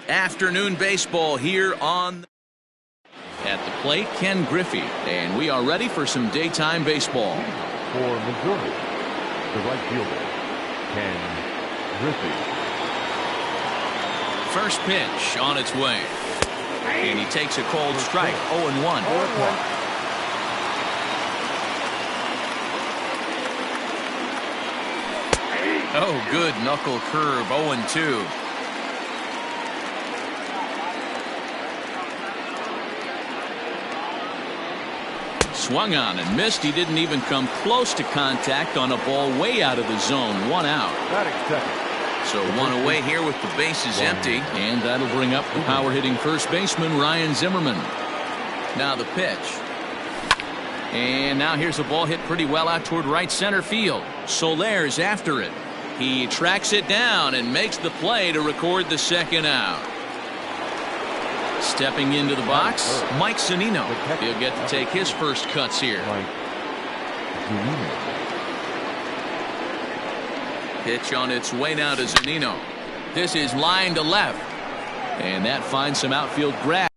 Afternoon baseball here on at the plate, Ken Griffey, and we are ready for some daytime baseball. For Missouri, the right fielder, Ken Griffey. First pitch on its way, and he takes a cold strike. 0-1. Oh, good knuckle curve. 0-2. Swung on and missed. He didn't even come close to contact on a ball way out of the zone. 1 out. So 1 away here with the bases empty, and that'll bring up the power hitting first baseman Ryan Zimmerman. Now the pitch. And now here's a ball hit pretty well out toward right center field. Soler's after it. He tracks it down and makes the play to record the second out. Stepping into the box, Mike Zunino. He'll get to take his first cuts here. Pitch on its way now to Zunino. This is line to left, and that finds some outfield grab.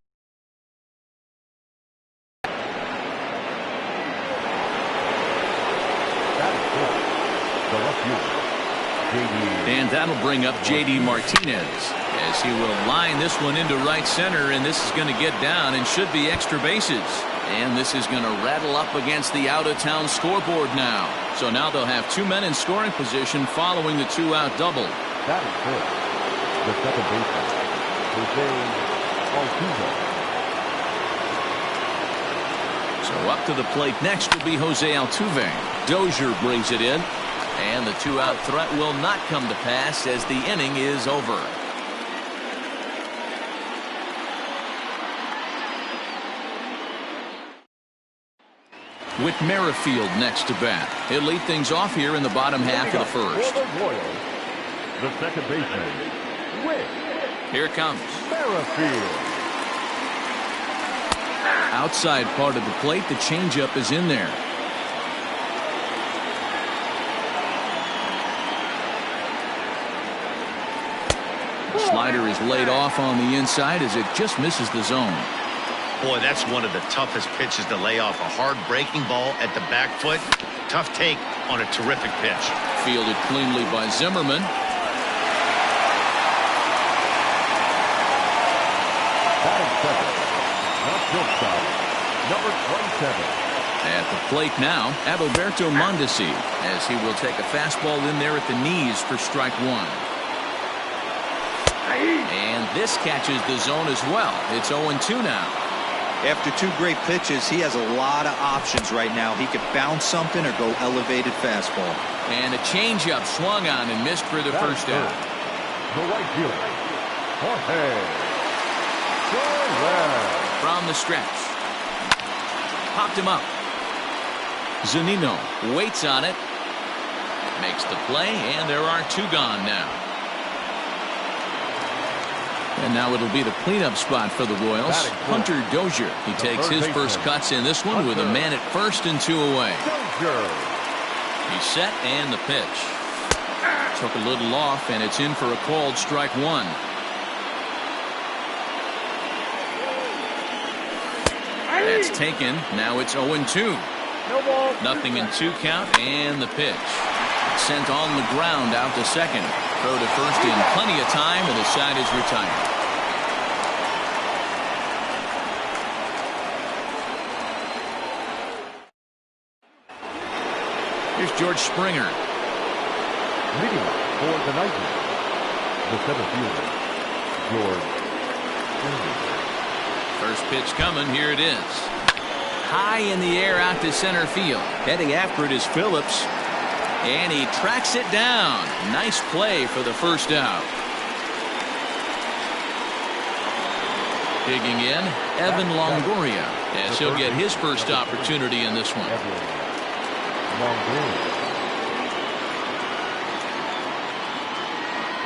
And that'll bring up J.D. Martinez, as he will line this one into right center, and this is going to get down and should be extra bases. And this is going to rattle up against the out-of-town scoreboard now. So now they'll have 2 men in scoring position following the 2-out double. That is good. The second baseman, Jose Altuve. So up to the plate next will be Jose Altuve. Dozier brings it in, and the 2-out threat will not come to pass as the inning is over. Whit Merrifield next to bat. He'll lead things off here in the bottom half of the first. For the Royals, the second baseman, Whit. Here it comes. Merrifield. Outside part of the plate, the changeup is in there. The slider is laid off on the inside as it just misses the zone. Boy, that's one of the toughest pitches to lay off. A hard breaking ball at the back foot. Tough take on a terrific pitch. Fielded cleanly by Zimmerman. Batting second, left shortstop, number 27. At the plate now, Adalberto Mondesi, as he will take a fastball in there at the knees for strike 1. And this catches the zone as well. It's 0-2 now. After 2 great pitches, he has a lot of options right now. He could bounce something or go elevated fastball. And a changeup swung on and missed for the first out. The right fielder, Jorge Soler. From the stretch. Popped him up. Zunino waits on it. Makes the play, and there are 2 gone now. And now it'll be the cleanup spot for the Royals. Hunter Dozier. He takes his first cuts in this one with a man at first and 2 away. He's set, and the pitch. Took a little off, and it's in for a called strike 1. That's taken. Now it's 0-2. Nothing in 2 count, and the pitch. Sent on the ground out to second. Throw to first in plenty of time, and the side is retired. Here's George Springer. Leading for the Knights, the center fielder, George Springer. First pitch coming. Here it is. High in the air out to center field. Heading after it is Phillips. And he tracks it down. Nice play for the first out. Digging in, Evan Longoria, as he'll get his first opportunity in this one.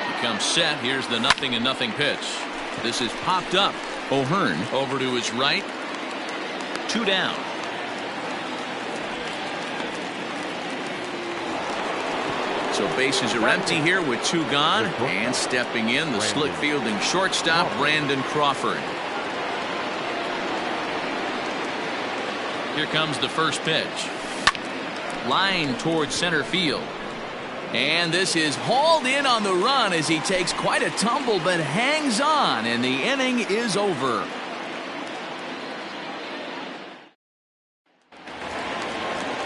He comes set. Here's the 0-0 pitch. This is popped up. O'Hearn over to his right. 2 down. So bases are empty here with 2 gone, and stepping in, the slick fielding shortstop, Brandon Crawford. Here comes the first pitch. Line towards center field. And this is hauled in on the run as he takes quite a tumble but hangs on, and the inning is over.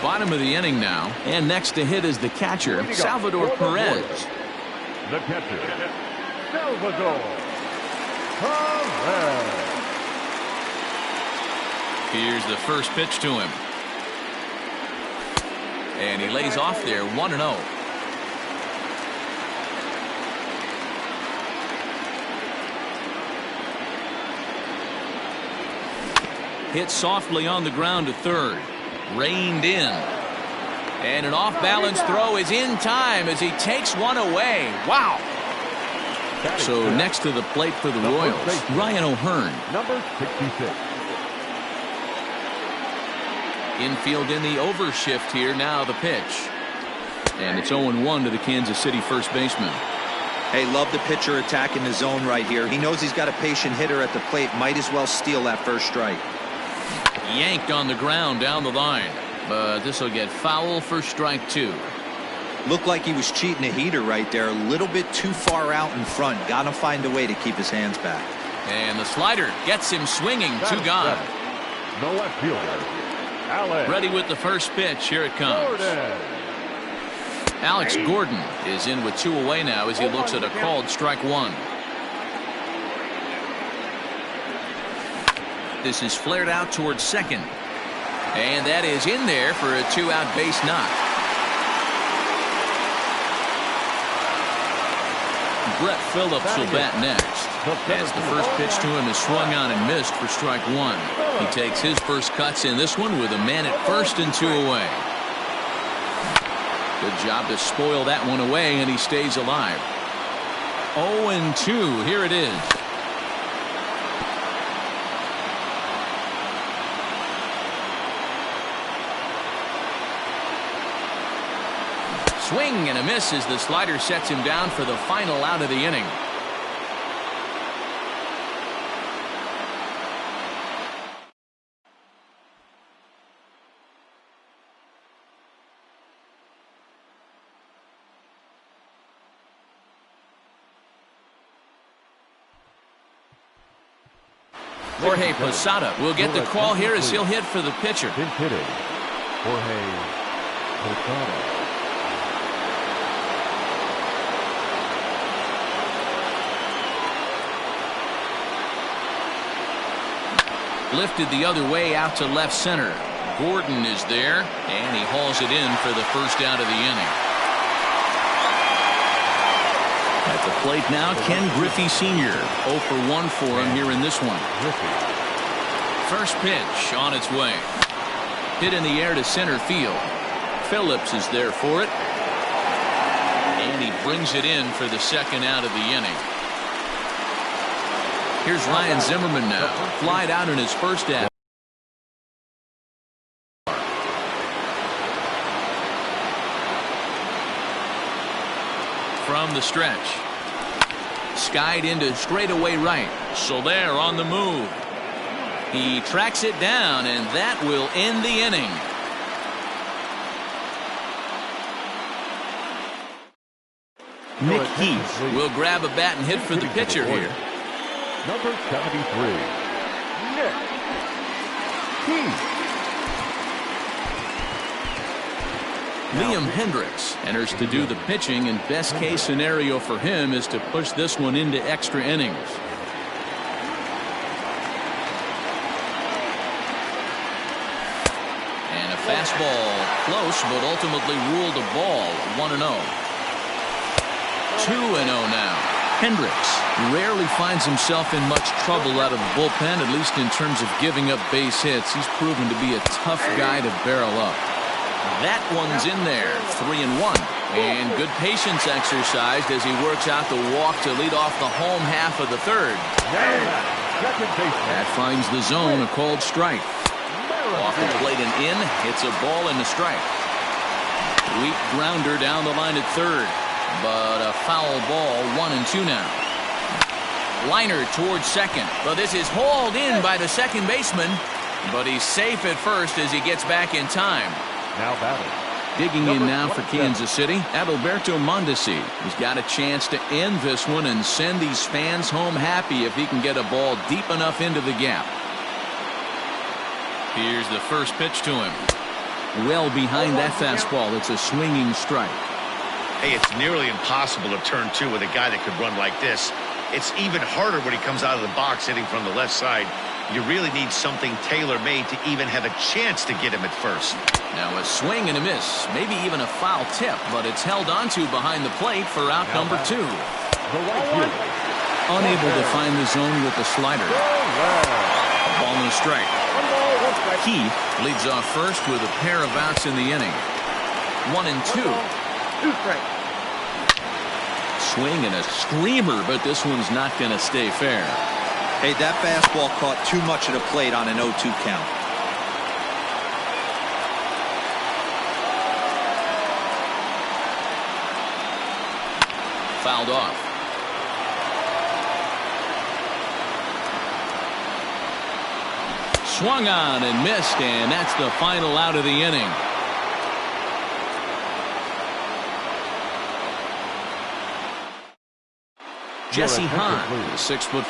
Bottom of the inning now, and next to hit is the catcher, Salvador Perez. The catcher, Salvador Perez. Here's the first pitch to him. And he lays off there, 1-0. Hit softly on the ground to third. Reined in. And an off-balance throw is in time as he takes one away. Wow. So next to the plate for the Royals, Ryan O'Hearn. Number 66. Infield in the overshift here. Now the pitch. And it's 0-1 to the Kansas City first baseman. Hey, love the pitcher attacking the zone right here. He knows he's got a patient hitter at the plate. Might as well steal that first strike. Yanked on the ground down the line. But this will get foul for strike 2. Looked like he was cheating a heater right there. A little bit too far out in front. Got to find a way to keep his hands back. And the slider gets him swinging. 2 gone. The left fielder, Alex. Ready with the first pitch. Here it comes. Gordon. Alex Gordon is in with 2 away now as he looks at a called strike 1. This is flared out towards second. And that is in there for a 2-out base knock. Brett Phillips will bat next. As the first pitch to him is swung on and missed for strike 1. He takes his first cuts in this one with a man at first and 2 away. Good job to spoil that one away, and he stays alive. 0-2. Here it is. Swing and a miss as the slider sets him down for the final out of the inning. Jorge Posada will get the call here as he'll hit for the pitcher. Pinch hitting, Jorge Posada. Lifted the other way out to left center. Gordon is there, and he hauls it in for the first out of the inning. At the plate now, Ken Griffey Sr. 0 for 1 for him here in this one. First pitch on its way. Hit in the air to center field. Phillips is there for it. And he brings it in for the second out of the inning. Here's Ryan Zimmerman now. Flied out in his first at. From the stretch. Skied into straightaway right. Soler on the move. He tracks it down, and that will end the inning. Nick Heath will grab a bat and hit for the pitcher here. Number 73, Nick Heath. Liam Hendricks enters to do the pitching, and best case scenario for him is to push this one into extra innings. And a fastball close, but ultimately ruled a ball. 1-0. 2-0 now. Hendricks rarely finds himself in much trouble out of the bullpen, at least in terms of giving up base hits. He's proven to be a tough guy to barrel up. That one's in there, 3-1. And good patience exercised as he works out the walk to lead off the home half of the third. That finds the zone, a called strike. Off the plate and in, hits a ball and a strike. Weak grounder down the line at third. But a foul ball, 1-2 now. Liner towards second. But this is hauled in by the second baseman. But he's safe at first as he gets back in time. Now batting. Digging in now for Kansas City, Adalberto Mondesi. He's got a chance to end this one and send these fans home happy if he can get a ball deep enough into the gap. Here's the first pitch to him. Well behind that fastball. It's a swinging strike. Hey, it's nearly impossible to turn two with a guy that could run like this. It's even harder when he comes out of the box hitting from the left side. You really need something tailor-made to even have a chance to get him at first. Now a swing and a miss, maybe even a foul tip, but it's held onto behind the plate for out number 2. Unable to find the zone with the slider. A ball and a strike. Keith leads off first with a pair of outs in the inning. 1-2. Swing and a screamer, but this one's not going to stay fair. Hey, that fastball caught too much of the plate on an 0-2 count. Fouled off. Swung on and missed, and that's the final out of the inning. Jesse Hahn, the 6'4"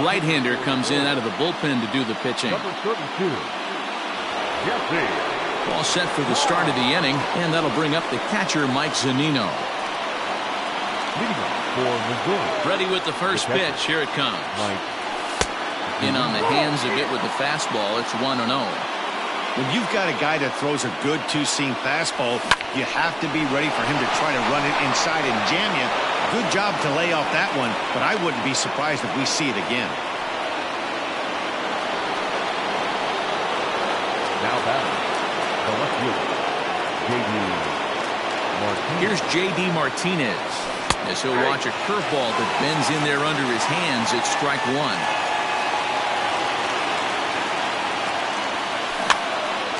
right-hander, comes in out of the bullpen to do the pitching. Number 32, Jesse. All set for the start of the inning, and that'll bring up the catcher, Mike Zunino. Leading off for Missouri. Ready with the first pitch. Here it comes. In on the hands a bit with the fastball. It's 1-0. When you've got a guy that throws a good two-seam fastball, you have to be ready for him to try to run it inside and jam you. Good job to lay off that one, but I wouldn't be surprised if we see it again. Now batting, the left fielder, J.D. Martinez. Here's J.D. Martinez as he'll watch a curveball that bends in there under his hands. It's strike 1.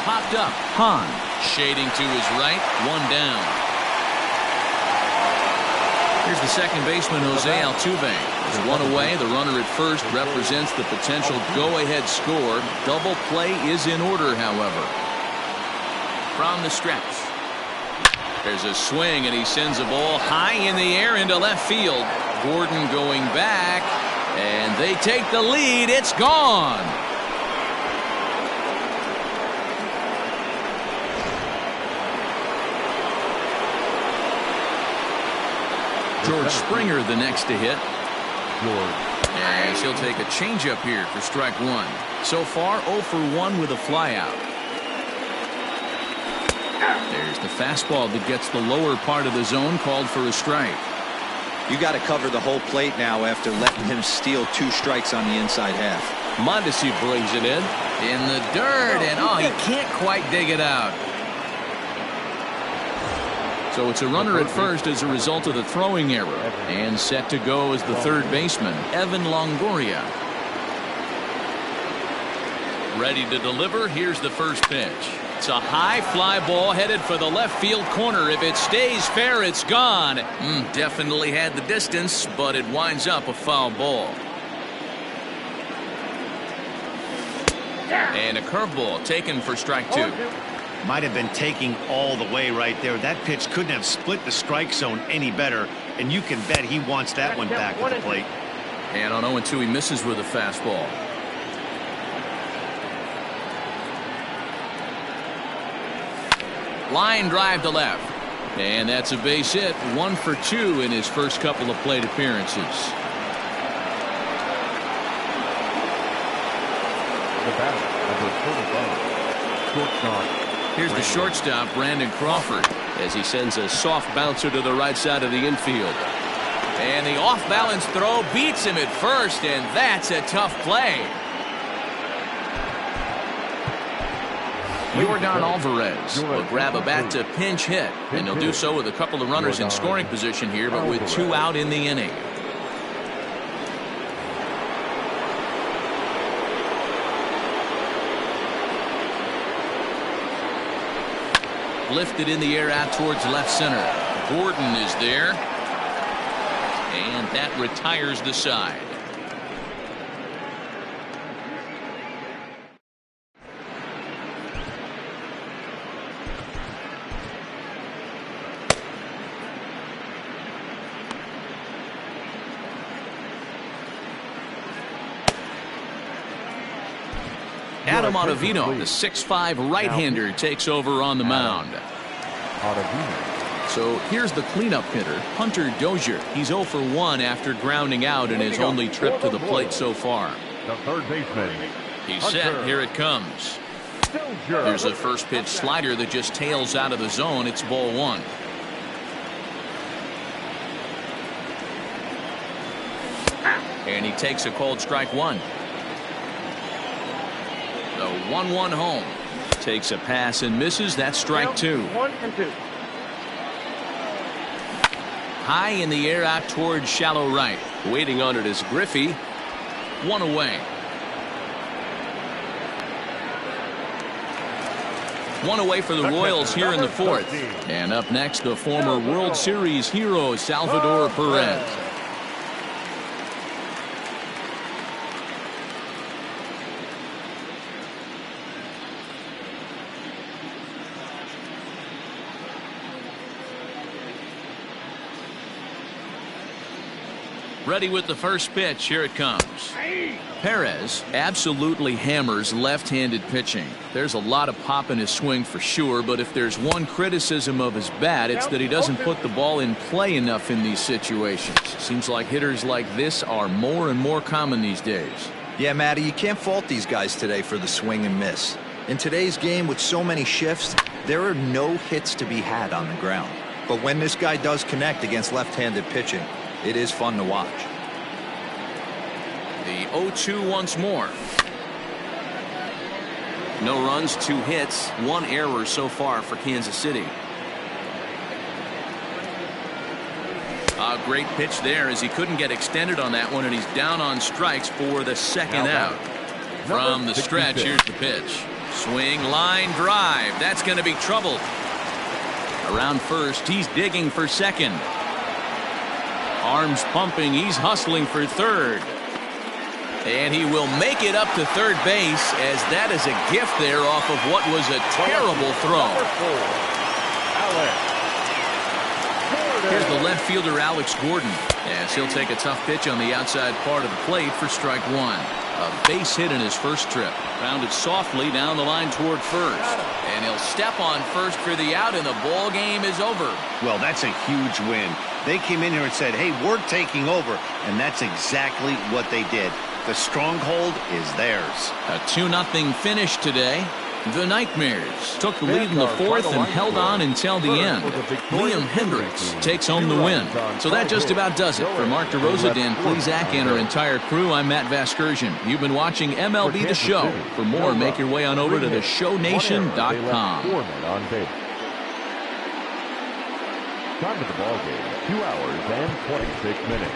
Popped up. Hahn shading to his right. 1 down. Here's the second baseman, Jose Altuve. There's 1 away. The runner at first represents the potential go-ahead score. Double play is in order, however. From the stretch. There's a swing, and he sends a ball high in the air into left field. Gordon going back, and they take the lead. It's gone. George Springer the next to hit. And he'll take a changeup here for strike 1. So far 0 for 1 with a flyout. There's the fastball that gets the lower part of the zone, called for a strike. You got to cover the whole plate now after letting him steal 2 strikes on the inside half. Mondesi brings it in the dirt, and he can't quite dig it out. So it's a runner at first as a result of the throwing error, and set to go as the third baseman, Evan Longoria. Ready to deliver. Here's the first pitch. It's a high fly ball headed for the left field corner. If it stays fair, it's gone. Definitely had the distance, but it winds up a foul ball. And a curveball taken for strike 2. Might have been taking all the way right there. That pitch couldn't have split the strike zone any better, and you can bet he wants that one back at the plate. And on 0-2, he misses with a fastball. Line drive to left. And that's a base hit. 1 for 2 in his first couple of plate appearances. The batter, number 45, shortstop. Here's the shortstop, Brandon Crawford, as he sends a soft bouncer to the right side of the infield. And the off-balance throw beats him at first, and that's a tough play. Yordan Alvarez will grab a bat to pinch hit, and he'll do so with a couple of runners in scoring position here, but with 2 out in the inning. Lifted in the air out towards left center. Gordon is there. And that retires the side. Adam Ottavino, the 6'5" right-hander, takes over on the mound. So here's the cleanup hitter, Hunter Dozier. He's 0 for 1 after grounding out in his only trip to the plate so far. The third baseman. He's set. Here it comes. There's a first pitch slider that just tails out of the zone. It's ball 1. And he takes a called strike 1. The 1-1 home. Takes a pass and misses. That's strike 2. 1 and 2. High in the air out towards shallow right. Waiting on it is Griffey. 1 away. 1 away for the Royals here in the 4th. And up next, the former World Series hero, Salvador Perez. Ready with the first pitch. Here it comes. Perez absolutely hammers left-handed pitching. There's a lot of pop in his swing for sure, but if there's one criticism of his bat, it's that he doesn't put the ball in play enough in these situations. Seems like hitters like this are more and more common these days. Yeah, Matty, you can't fault these guys today for the swing and miss. In today's game with so many shifts, there are no hits to be had on the ground. But when this guy does connect against left-handed pitching, it is fun to watch. The 0-2 once more. No runs, 2 hits, 1 error so far for Kansas City. A great pitch there as he couldn't get extended on that one, and he's down on strikes for the second out. From the stretch, here's the pitch. Swing, line, drive. That's going to be trouble. Around first, he's digging for second. Arms pumping, he's hustling for third. And he will make it up to third base, as that is a gift there off of what was a terrible throw. Here's the left fielder, Alex Gordon, as he'll take a tough pitch on the outside part of the plate for strike 1. A base hit in his first trip. Rounded softly down the line toward first. And he'll step on first for the out, and the ball game is over. Well, that's a huge win. They came in here and said, hey, we're taking over. And that's exactly what they did. The stronghold is theirs. A 2-0 finish today. The Nightmares took the lead in the 4th and held on until the end. Liam Hendriks takes home the win. So that just about does it. For Mark DeRosa, Dan Plesac, and our entire crew, I'm Matt Vasgersian. You've been watching MLB The Show. For more, make your way on over to theshownation.com. Time of the ball game, 2 hours and 26 minutes.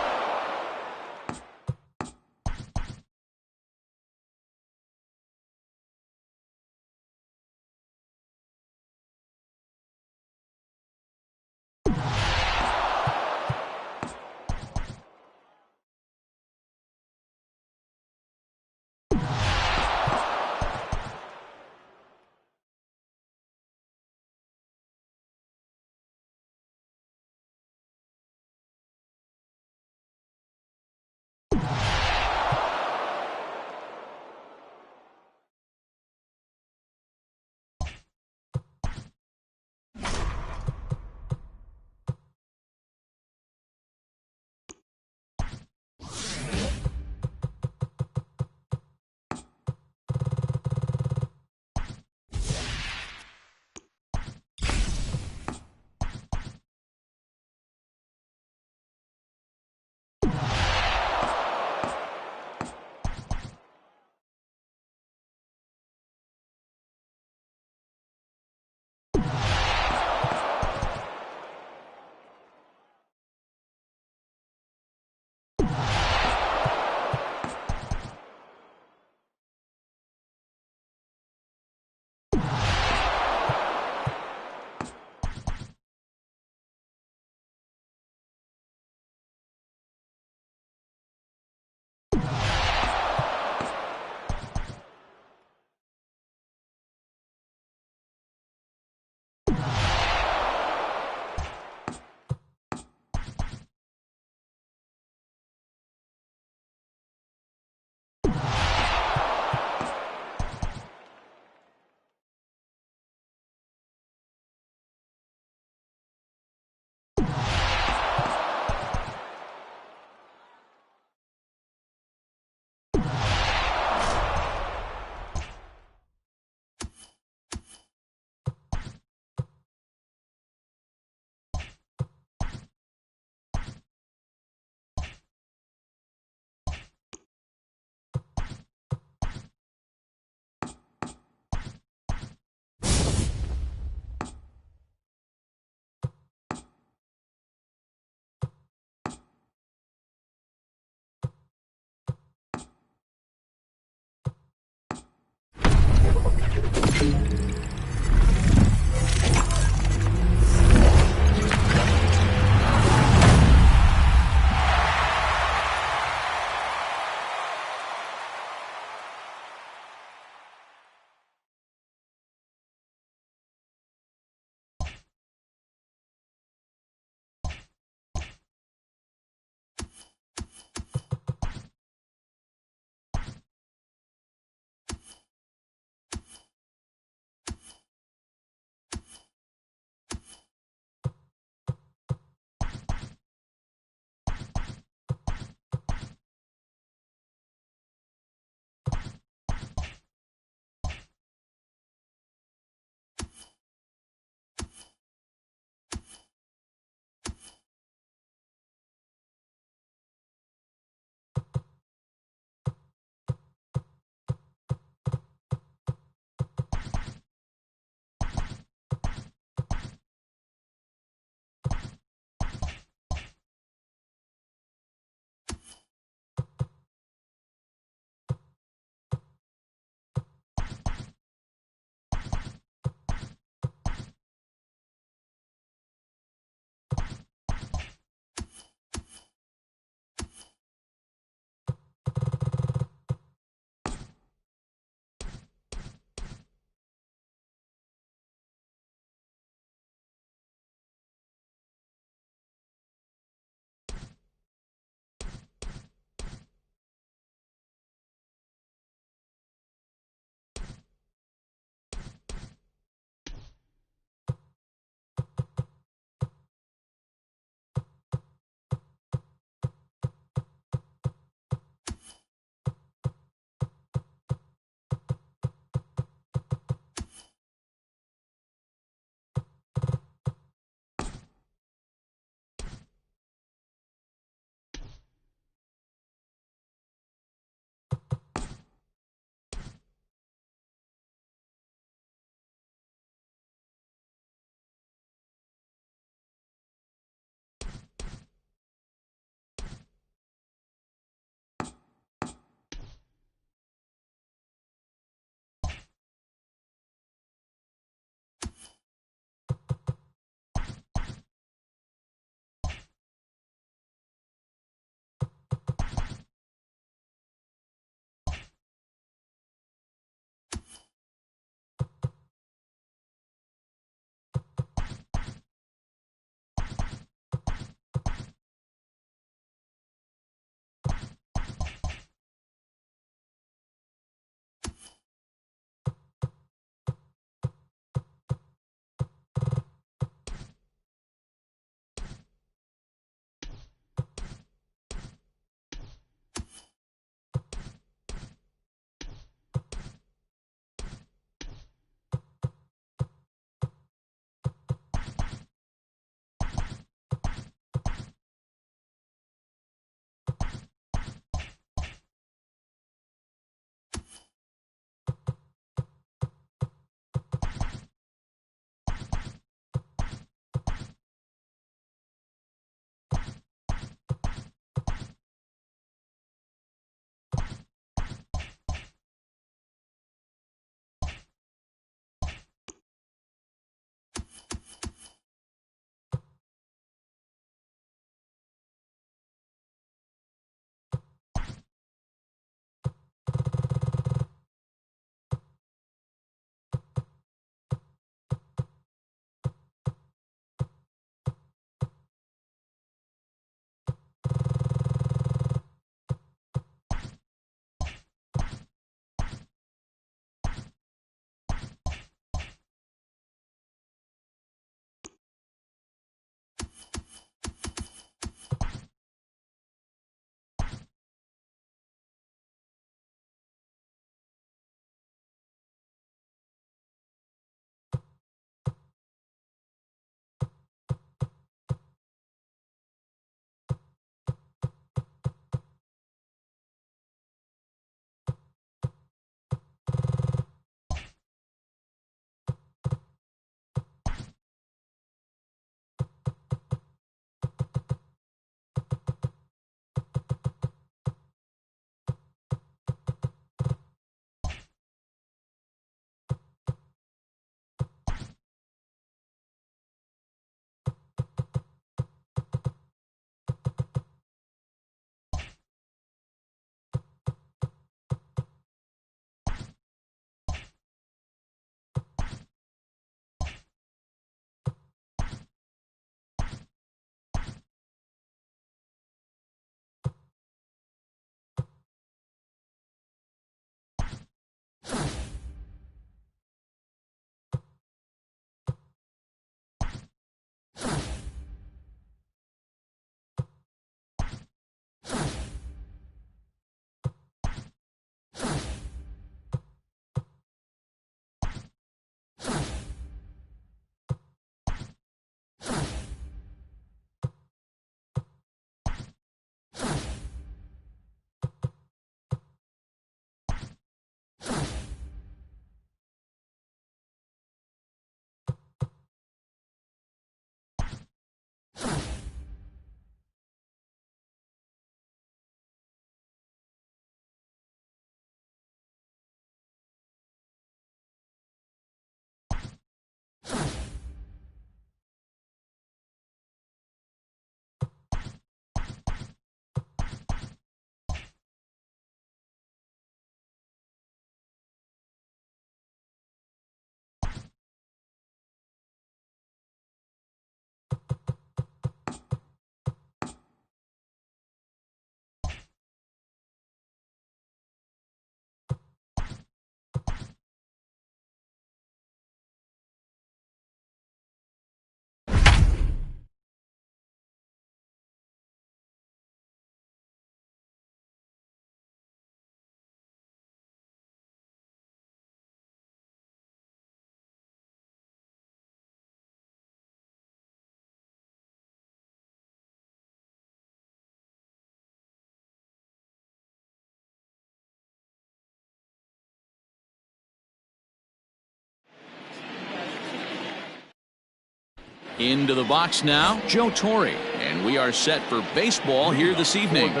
Into the box now, Joe Torre. And we are set for baseball here this evening. The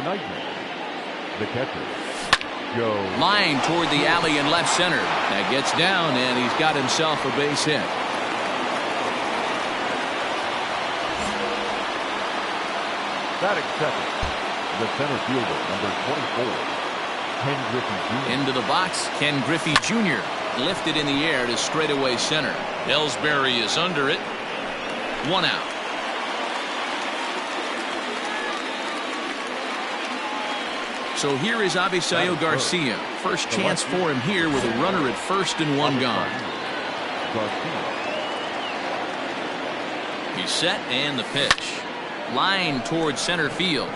catcher, Joe. Line toward the alley in left center. That gets down, and he's got himself a base hit. Batting second, the center fielder, number 24, Ken Griffey Jr. Into the box, Ken Griffey Jr. lifted in the air to straightaway center. Ellsbury is under it. 1 out. So here is Avisail Garcia. First chance for him here with a runner at first and 1 gone. He's set and the pitch. Line towards center field.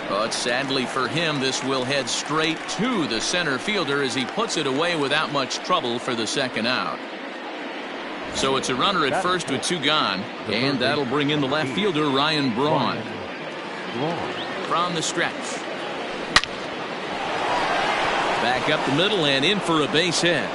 But sadly for him, this will head straight to the center fielder as he puts it away without much trouble for the second out. So it's a runner at first with 2 gone, and that'll bring in the left fielder, Ryan Braun. From the stretch. Back up the middle and in for a base hit.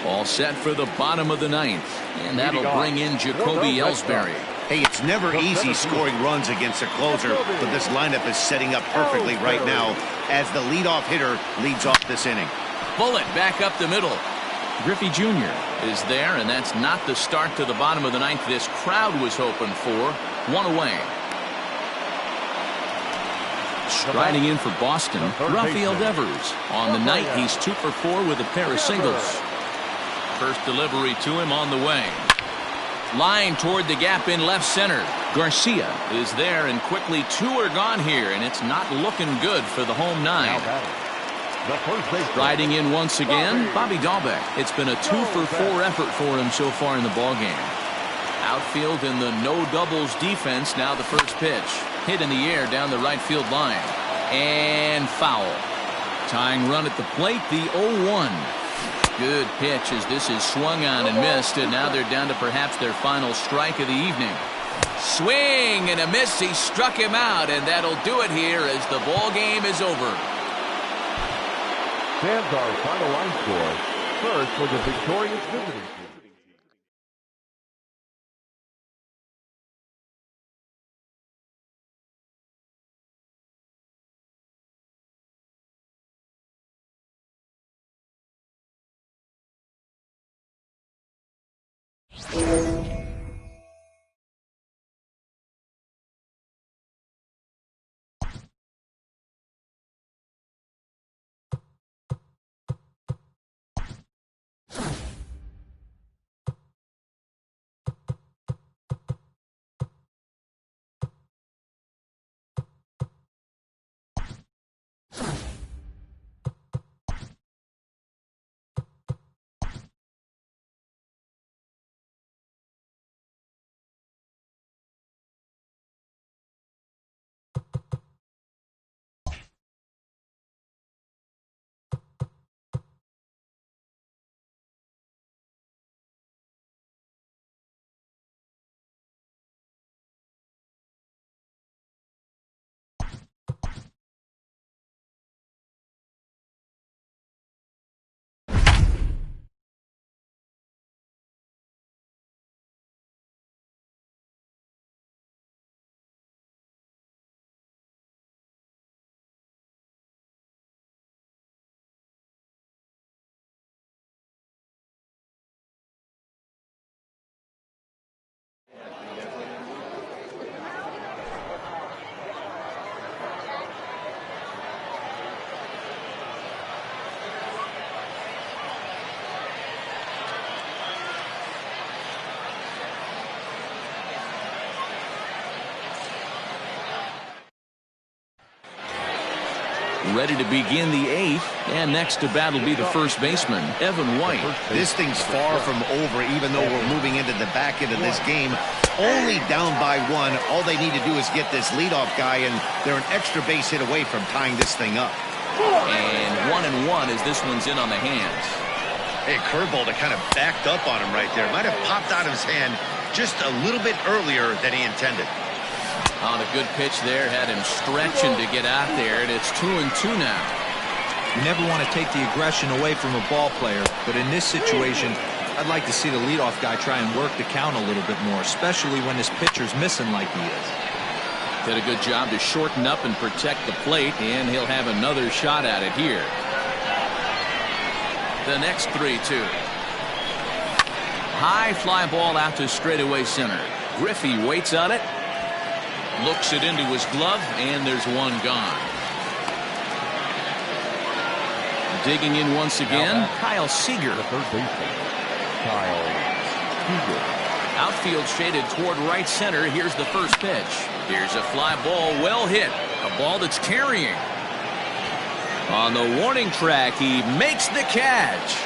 All set for the bottom of the 9th. And that'll bring in Jacoby Ellsbury. Hey, it's never easy scoring runs against a closer, but this lineup is setting up perfectly right now as the leadoff hitter leads off this inning. Bullet back up the middle. Griffey Jr. is there, and that's not the start to the bottom of the 9th this crowd was hoping for. 1 away. Striding in for Boston, Rafael Devers. On the night, he's 2 for 4 with a pair of singles. First delivery to him on the way. Line toward the gap in left center. Garcia is there, and quickly 2 are gone here, and it's not looking good for the home 9. Riding in once again, Bobby Dahlbeck. It's been a 2 for 4 effort for him so far in the ballgame. Outfield in the no doubles defense. Now the first pitch. Hit in the air down the right field line. And foul. Tying run at the plate, the 0-1. Good pitch as this is swung on and missed, and now they're down to perhaps their final strike of the evening. Swing and a miss. He struck him out, and that'll do it here as the ball game is over. Stands our final line score. First for the victorious visiting team. Ready to begin the 8th, and next to bat will be the first baseman, Evan White. This thing's far from over, even though we're moving into the back end of this game. Only down by 1. All they need to do is get this leadoff guy, and they're an extra base hit away from tying this thing up. And 1-1 as this one's in on the hands. Hey, curveball that kind of backed up on him right there. Might have popped out of his hand just a little bit earlier than he intended. On a good pitch there, had him stretching to get out there, and it's 2-2 now. You never want to take the aggression away from a ball player, but in this situation, I'd like to see the leadoff guy try and work the count a little bit more, especially when his pitcher's missing like he is. Did a good job to shorten up and protect the plate, and he'll have another shot at it here. The next 3-2. High fly ball out to straightaway center. Griffey waits on it. Looks it into his glove, and there's one gone. Digging in once again, Kyle Seager. The third baseman, Kyle Seager. Outfield shaded toward right center. Here's the first pitch. Here's a fly ball, well hit. A ball that's carrying. On the warning track, he makes the catch.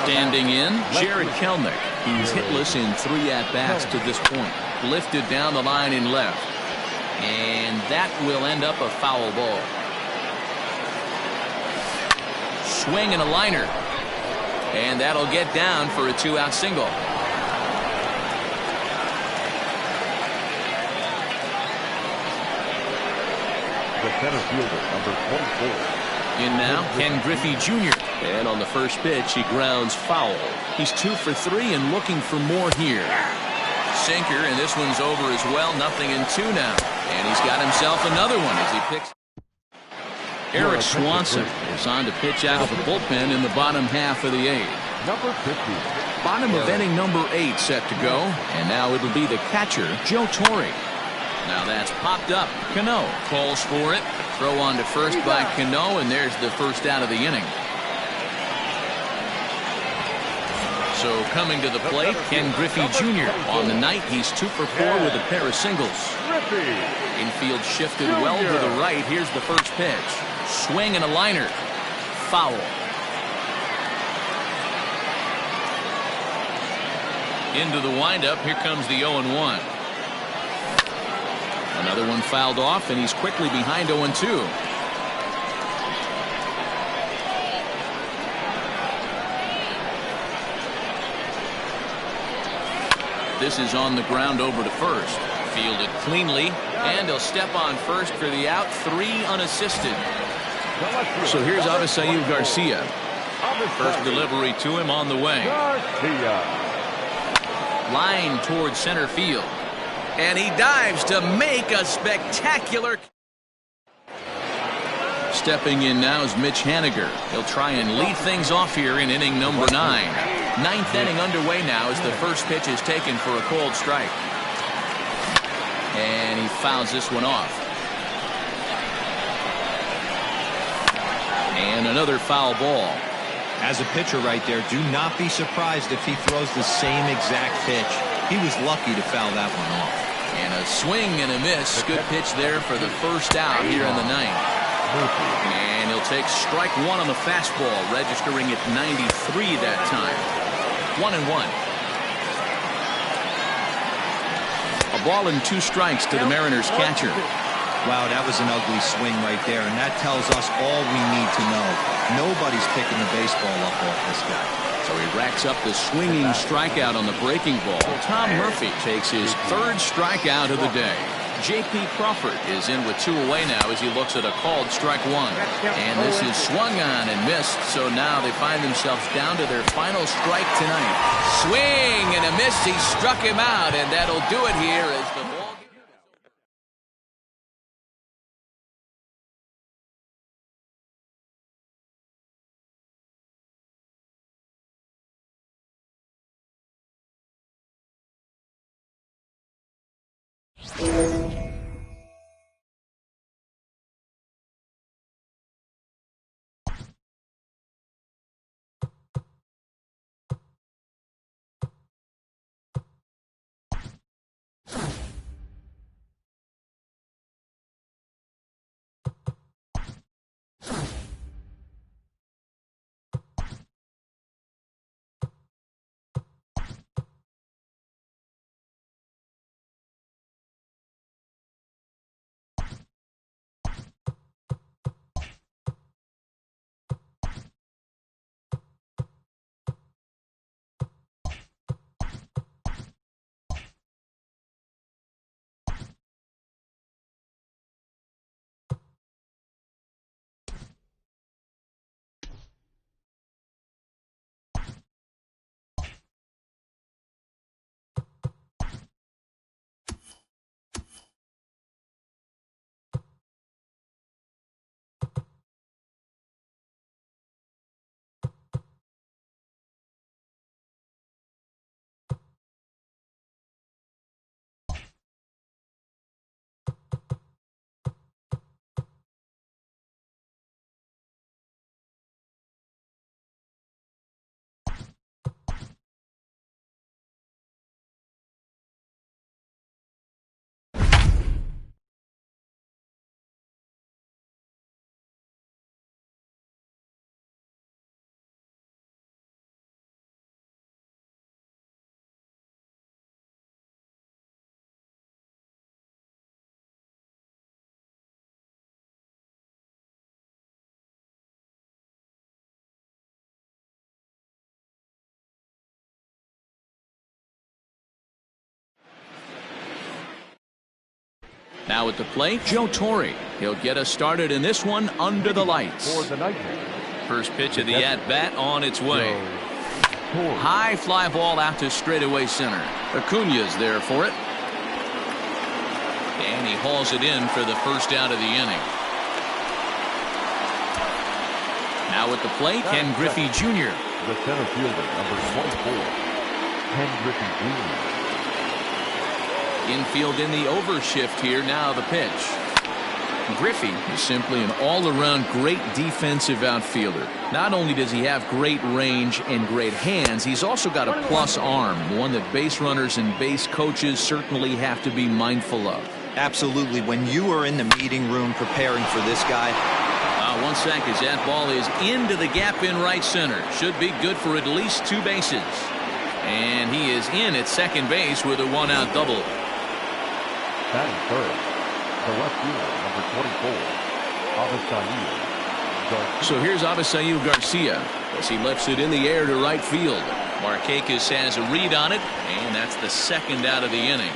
Standing in, Jared Kelnick. He's hitless in 3 at-bats to this point. Lifted down the line in left. And that will end up a foul ball. Swing and a liner. And that'll get down for a 2-out single. The center fielder, number 24. In now, Ken Griffey Jr. And on the first pitch, he grounds foul. He's 2 for 3 and looking for more here. Sinker, and this one's over as well. 0-2 now. And he's got himself another one as he picks. Eric Swanson is on to pitch out of the bullpen in the bottom half of the 8th. Number 50. Bottom of inning number 8 set to go. And now it'll be the catcher, Joe Torre. Now that's popped up. Cano calls for it. Throw on to first by Cano, and there's the first out of the inning. So coming to the plate, Ken Griffey Jr. On the night, he's 2 for 4 with a pair of singles. Infield shifted well to the right. Here's the first pitch. Swing and a liner. Foul. Into the windup. Here comes the 0-1. Another one fouled off, and he's quickly behind 0-2. This is on the ground over to first. Fielded cleanly, and he'll step on first for the out. 3 unassisted. So here's Avisail Garcia. First delivery to him on the way. Line towards center field. And he dives to make a spectacular. Stepping in now is Mitch Haniger. He'll try and lead things off here in inning number 9. 9th inning underway now as the first pitch is taken for a called strike. And he fouls this one off. And another foul ball. As a pitcher right there, do not be surprised if he throws the same exact pitch. He was lucky to foul that one off. And a swing and a miss. Good pitch there for the first out here in the 9th. And he'll take strike 1 on the fastball, registering at 93 that time. 1-1. A ball and 2 strikes to the Mariners catcher. Wow, that was an ugly swing right there, and that tells us all we need to know. Nobody's picking the baseball up off this guy. So he racks up the swinging strikeout on the breaking ball. Tom Murphy takes his 3rd strikeout of the day. J.P. Crawford is in with 2 away now as he looks at a called strike 1. And this is swung on and missed, so now they find themselves down to their final strike tonight. Swing and a miss. He struck him out, and that'll do it here as the ball. Now at the plate, Joe Torre. He'll get us started in this one under the lights. For the Nightmare. First pitch of the at-bat on its way. High fly ball out to straightaway center. Acuna's there for it. And he hauls it in for the first out of the inning. Now at the plate, Ken Griffey Jr. The center fielder, number 24, Ken Griffey Jr. Infield in the overshift here. Now the pitch. Griffey is simply an all-around great defensive outfielder. Not only does he have great range and great hands, he's also got a plus arm, one that base runners and base coaches certainly have to be mindful of. Absolutely. When you are in the meeting room preparing for this guy. One sack as that ball is into the gap in right center. Should be good for at least 2 bases. And he is in at second base with a 1-out double. Batting third, the left fielder, number 24, Avisail Garcia. So here's Avisail Garcia as he lifts it in the air to right field. Markakis has a read on it, and that's the second out of the inning.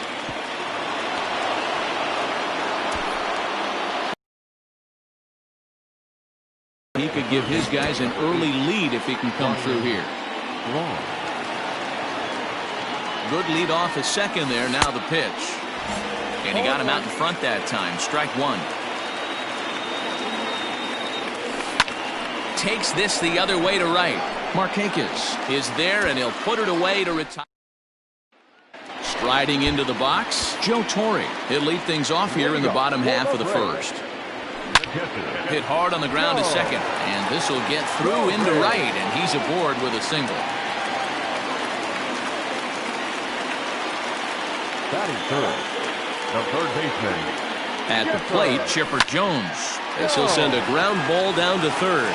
He could give his guys an early lead if he can come through here. Good lead off at second there. Now the pitch. And he got him out in front that time. Strike one. Takes this the other way to right. Markakis is there, and he'll put it away to retire. Striding into the box, Joe Torre. He'll lead things off here in the bottom half of the first. Hit hard on the ground to second, and this will get through into right, and he's aboard with a single. Batting third, the third baseman. At the plate, Chipper Jones, as he'll send a ground ball down to third.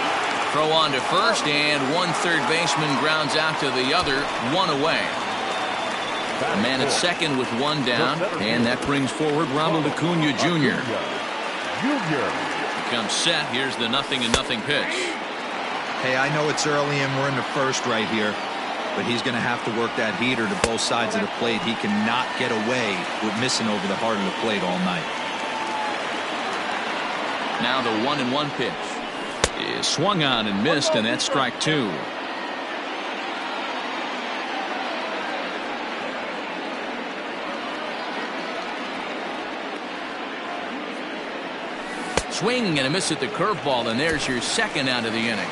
Throw on to first, and one third baseman grounds out to the other, one away. A man at second with one down, and that brings forward Ronald Acuna Jr. Comes set. Here's the 0-0 pitch. Hey, I know it's early and we're in the first right here, but he's going to have to work that heater to both sides of the plate. He cannot get away with missing over the heart of the plate all night. Now the 1-1 pitch is swung on and missed, and that's strike two. Swing and a miss at the curveball, and there's your second out of the inning.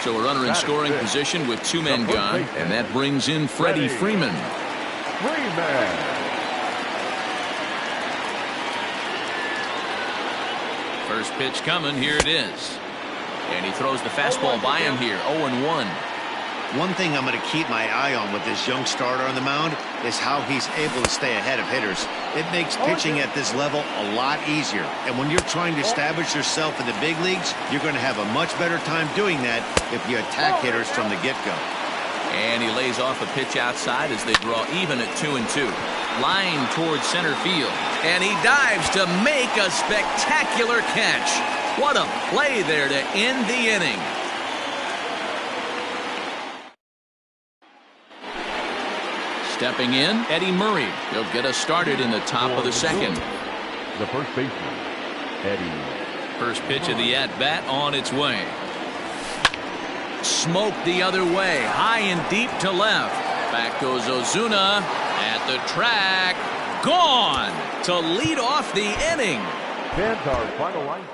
So a runner in scoring position with 2 men gone, and that brings in Freddie Freeman. First pitch coming. Here it is. And he throws the fastball by him here. 0-1. One thing I'm going to keep my eye on with this young starter on the mound is how he's able to stay ahead of hitters. It makes pitching at this level a lot easier. And when you're trying to establish yourself in the big leagues, you're going to have a much better time doing that if you attack hitters from the get-go. And he lays off a pitch outside as they draw even at 2-2. Line towards center field. And he dives to make a spectacular catch. What a play there to end the inning. Stepping in, Eddie Murray. He'll get us started in the top of the second. The first baseman, Eddie. First pitch of the at-bat on its way. Smoked the other way, high and deep to left. Back goes Ozuna at the track. Gone to lead off the inning. Fans our final line.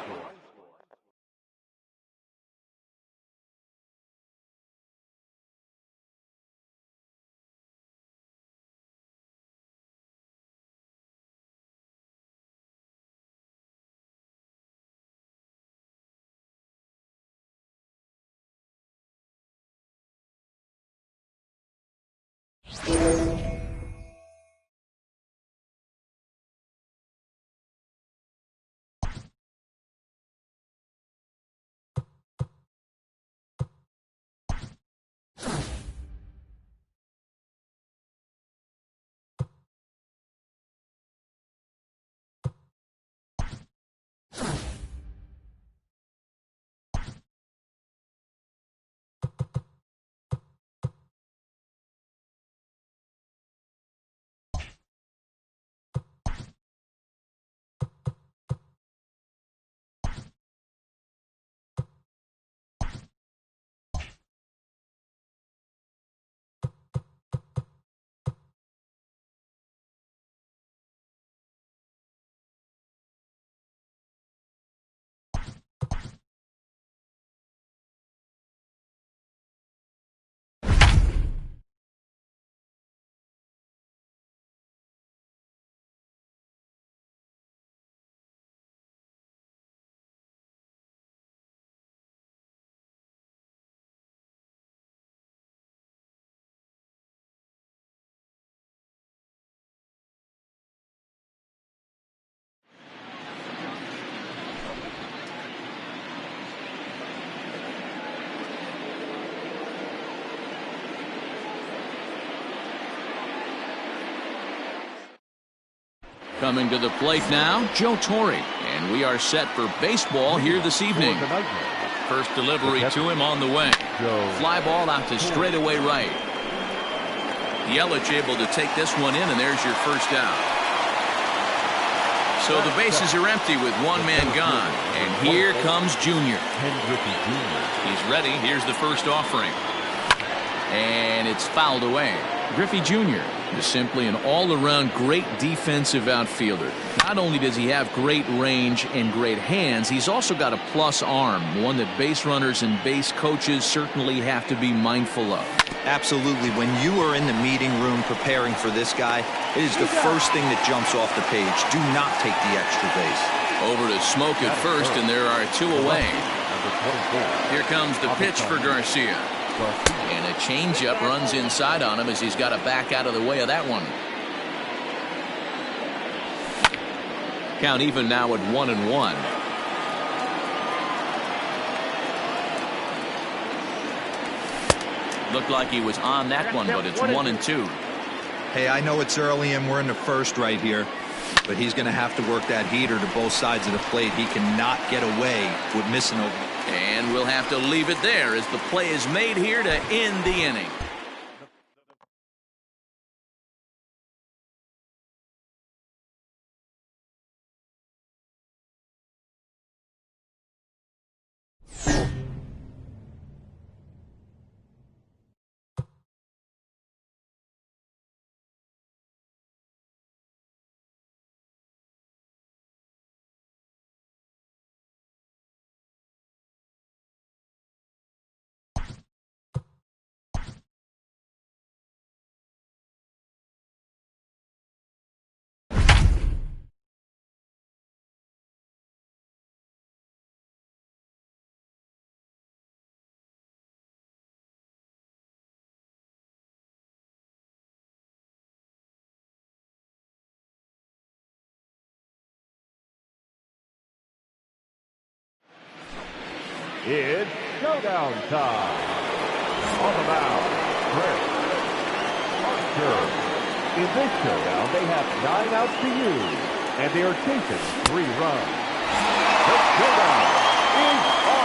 Coming to the plate now, Joe Torre. And we are set for baseball here this evening. First delivery to him on the way. Fly ball out to straightaway right. Yelich able to take this one in, and there's your first out. So the bases are empty with one man gone. And here comes Junior. He's ready. Here's the first offering. And it's fouled away. Griffey Jr. is simply an all-around great defensive outfielder. Not only does he have great range and great hands, he's also got a plus arm, one that base runners and base coaches certainly have to be mindful of. Absolutely. When you are in the meeting room preparing for this guy, it is the first thing that jumps off the page. Do not take the extra base. Over to Smoke at first, and there are two away. Here comes the pitch for Garcia. And a changeup runs inside on him as he's got to back out of the way of that one. Count even now at 1-1. Looked like he was on that one, but it's 1-2. Hey, I know it's early and we're in the first right here, but he's going to have to work that heater to both sides of the plate. He cannot get away with missing a... And we'll have to leave it there as the play is made here to end the inning. It's showdown time. On the mound, Chris Archer. In this showdown, they have 9 outs to use, and they are chasing 3 runs. The showdown is on.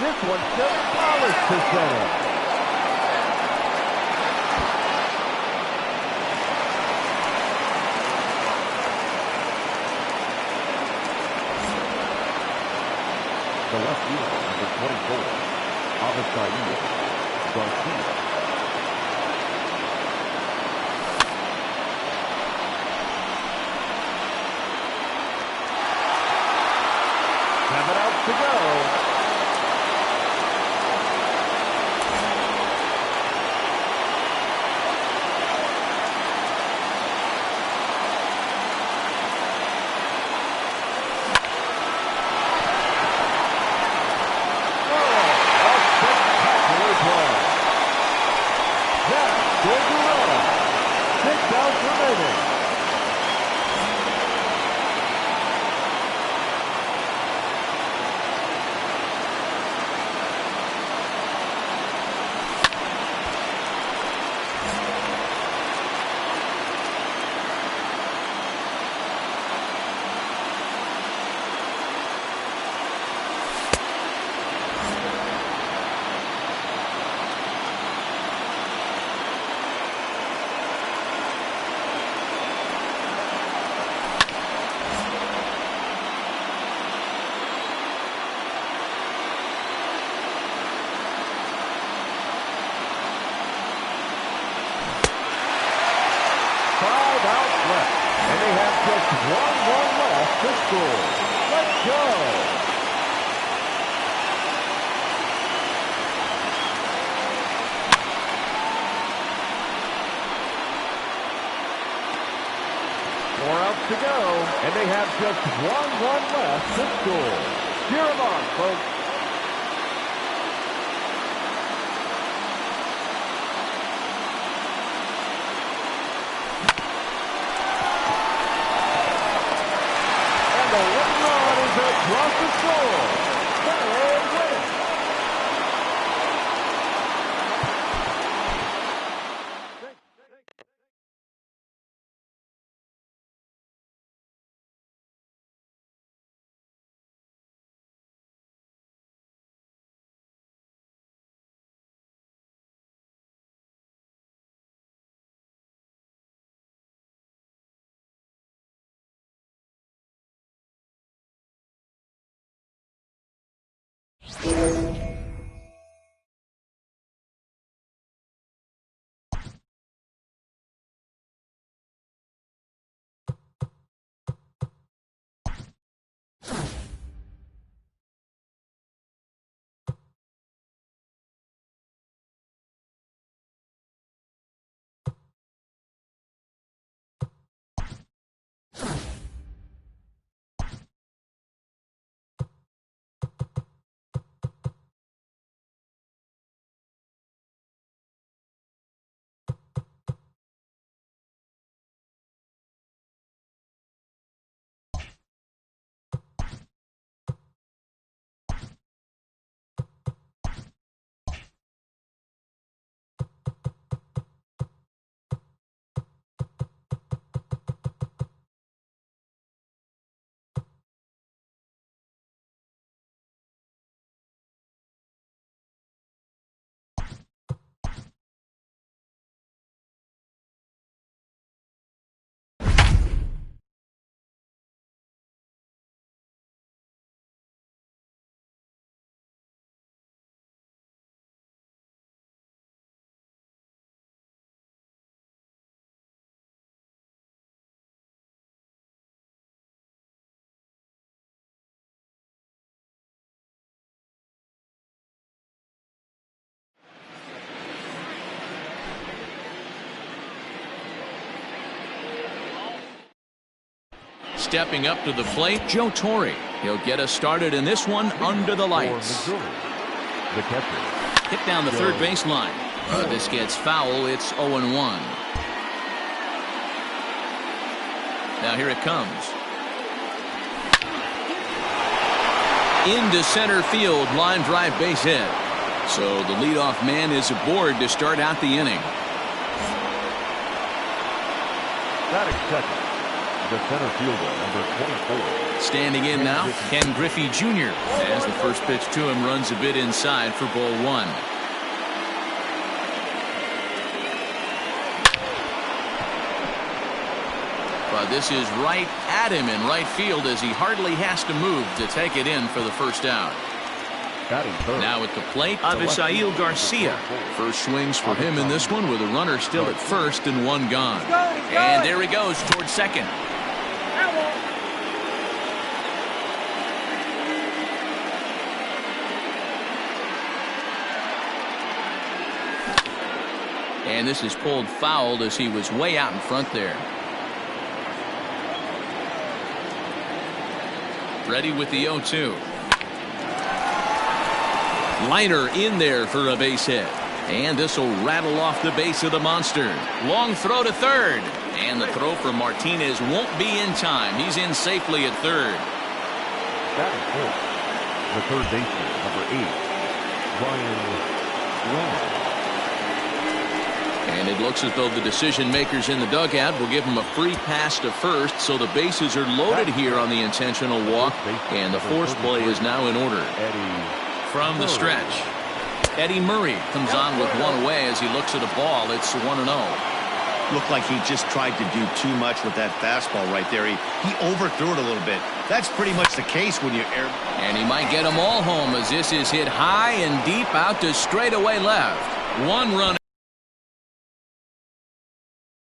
This one just polished to center. The left fielder, number 24, Avisaíl Garcia. Seven outs to go. Just 1 run left to score. Let's go. to go, and they have just one run left to score. Cheer them on, folks. And the one run is across the score. They win it. Stepping up to the plate, Joe Torre. He'll get us started in this one under the lights. The catcher. Hit down the third baseline. This gets foul. It's 0-1. Now here it comes. Into center field, line drive base hit. So the leadoff man is aboard to start out the inning. Batting second, the center fielder, number 24. Standing in now, Ken Griffey Jr. as the first pitch to him runs a bit inside for ball one. But this is right at him in right field as he hardly has to move to take it in for the first out. Now at the plate, Avisail Garcia. First swings for him in this one with a runner still at first and one gone. And there he goes towards second. And this is pulled foul as he was way out in front there. Ready with the 0-2. Liner in there for a base hit. And this will rattle off the base of the monster. Long throw to third. And the throw from Martinez won't be in time. He's in safely at third. Batting fourth, the third baseman, number 8, Ryan Long. And it looks as though the decision makers in the dugout will give him a free pass to first, so the bases are loaded here on the intentional walk, and the force play is now in order. From the stretch, Eddie Murray comes on with one away as he looks at a ball. It's 1-0. Looked like he just tried to do too much with that fastball right there. He overthrew it a little bit. That's pretty much the case when you air. And he might get them all home as this is hit high and deep out to straightaway left. One run.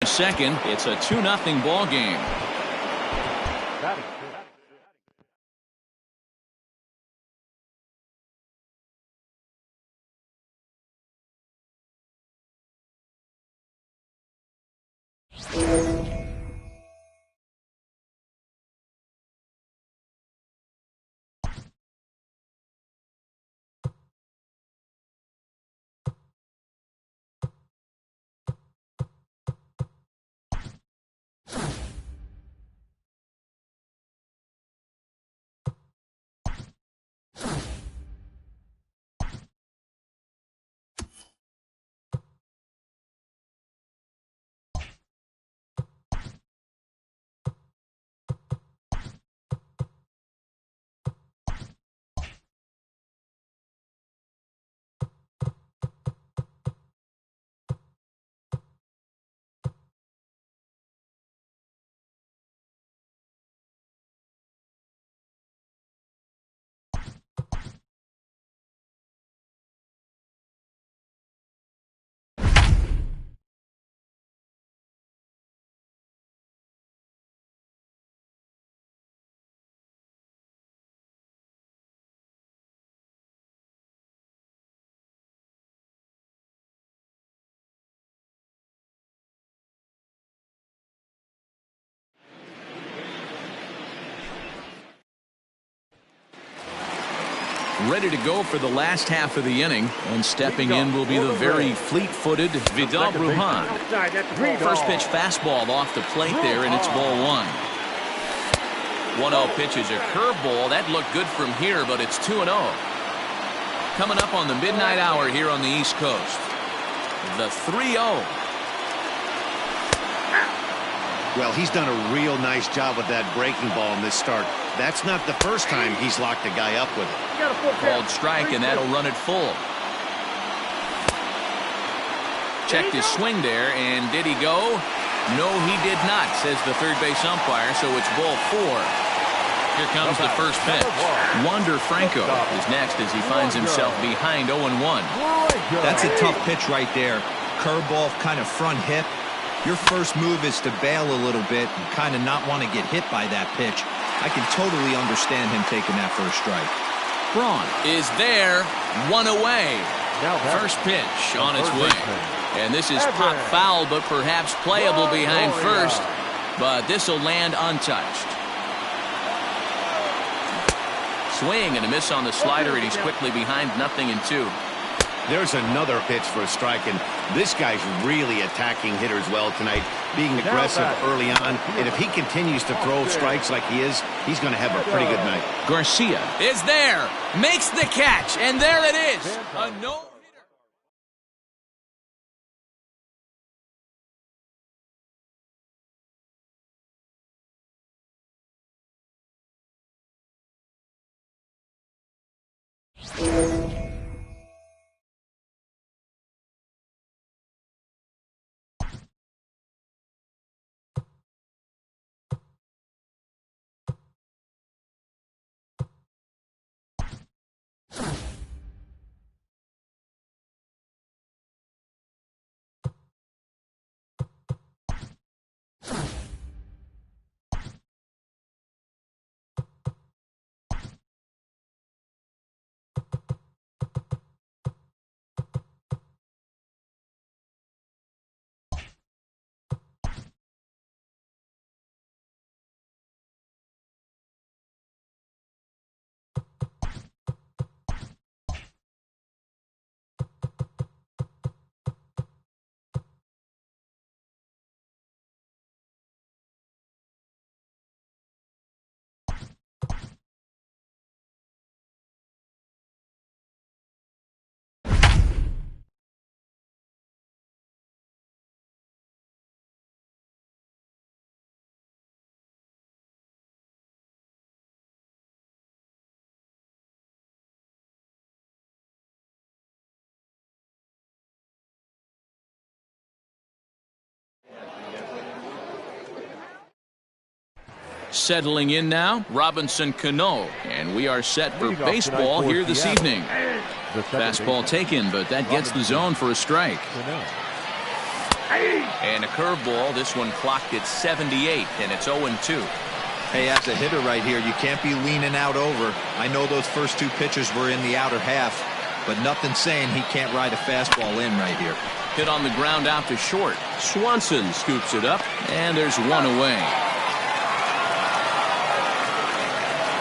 Second, it's a 2-0 ball game. Ready to go for the last half of the inning, and stepping in will be the very fleet-footed Vidal Brujan. First pitch fastball off the plate there, and it's ball one. 1-0 pitch is a curveball. That looked good from here, but it's 2-0. Coming up on the midnight hour here on the East Coast. The 3-0. Well, he's done a real nice job with that breaking ball in this start. That's not the first time he's locked a guy up with it. Called strike, and that'll run it full. Checked his swing there, and did he go? No, he did not, says the third base umpire, so it's ball 4. Here comes the first pitch. Wander Franco is next as he finds himself behind 0-1. That's a tough pitch right there. Curveball, kind of front hip. Your first move is to bail a little bit and kind of not want to get hit by that pitch. I can totally understand him taking that first strike. Braun is there, 1 away. First pitch on its way. And this is pop foul, but perhaps playable behind first. But this will land untouched. Swing and a miss on the slider, and he's quickly behind 0-2. There's another pitch for a strike, and this guy's really attacking hitters well tonight, being aggressive early on. And if he continues to throw strikes like he is, he's going to have a pretty good night. Garcia is there, makes the catch, and there it is. A no. Settling in now, Robinson Cano, and we are set for baseball here this evening. Fastball taken, but that gets the zone for a strike. And a curveball, this one clocked at 78, and it's 0-2. Hey, as a hitter right here, you can't be leaning out over. I know those first two pitches were in the outer half, but nothing saying he can't ride a fastball in right here. Hit on the ground out to short. Swanson scoops it up, and there's one away.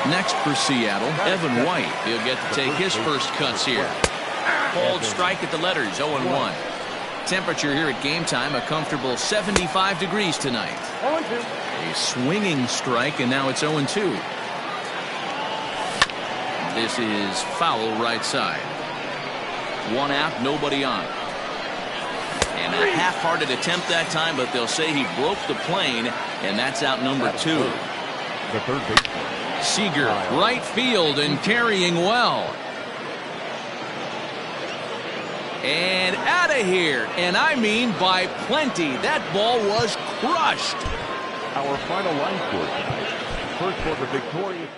Next for Seattle, Evan White. He'll get to take his first cuts here. Called strike at the letters, 0-1. Temperature here at game time, a comfortable 75 degrees tonight. A swinging strike, and now it's 0-2. This is foul right side. One out, nobody on. And a half-hearted attempt that time, but they'll say he broke the plane, and that's out number 2. The third baseman. Seager, right field, and carrying well. And out of here, and I mean by plenty. That ball was crushed. Our final line score tonight. First for the victorious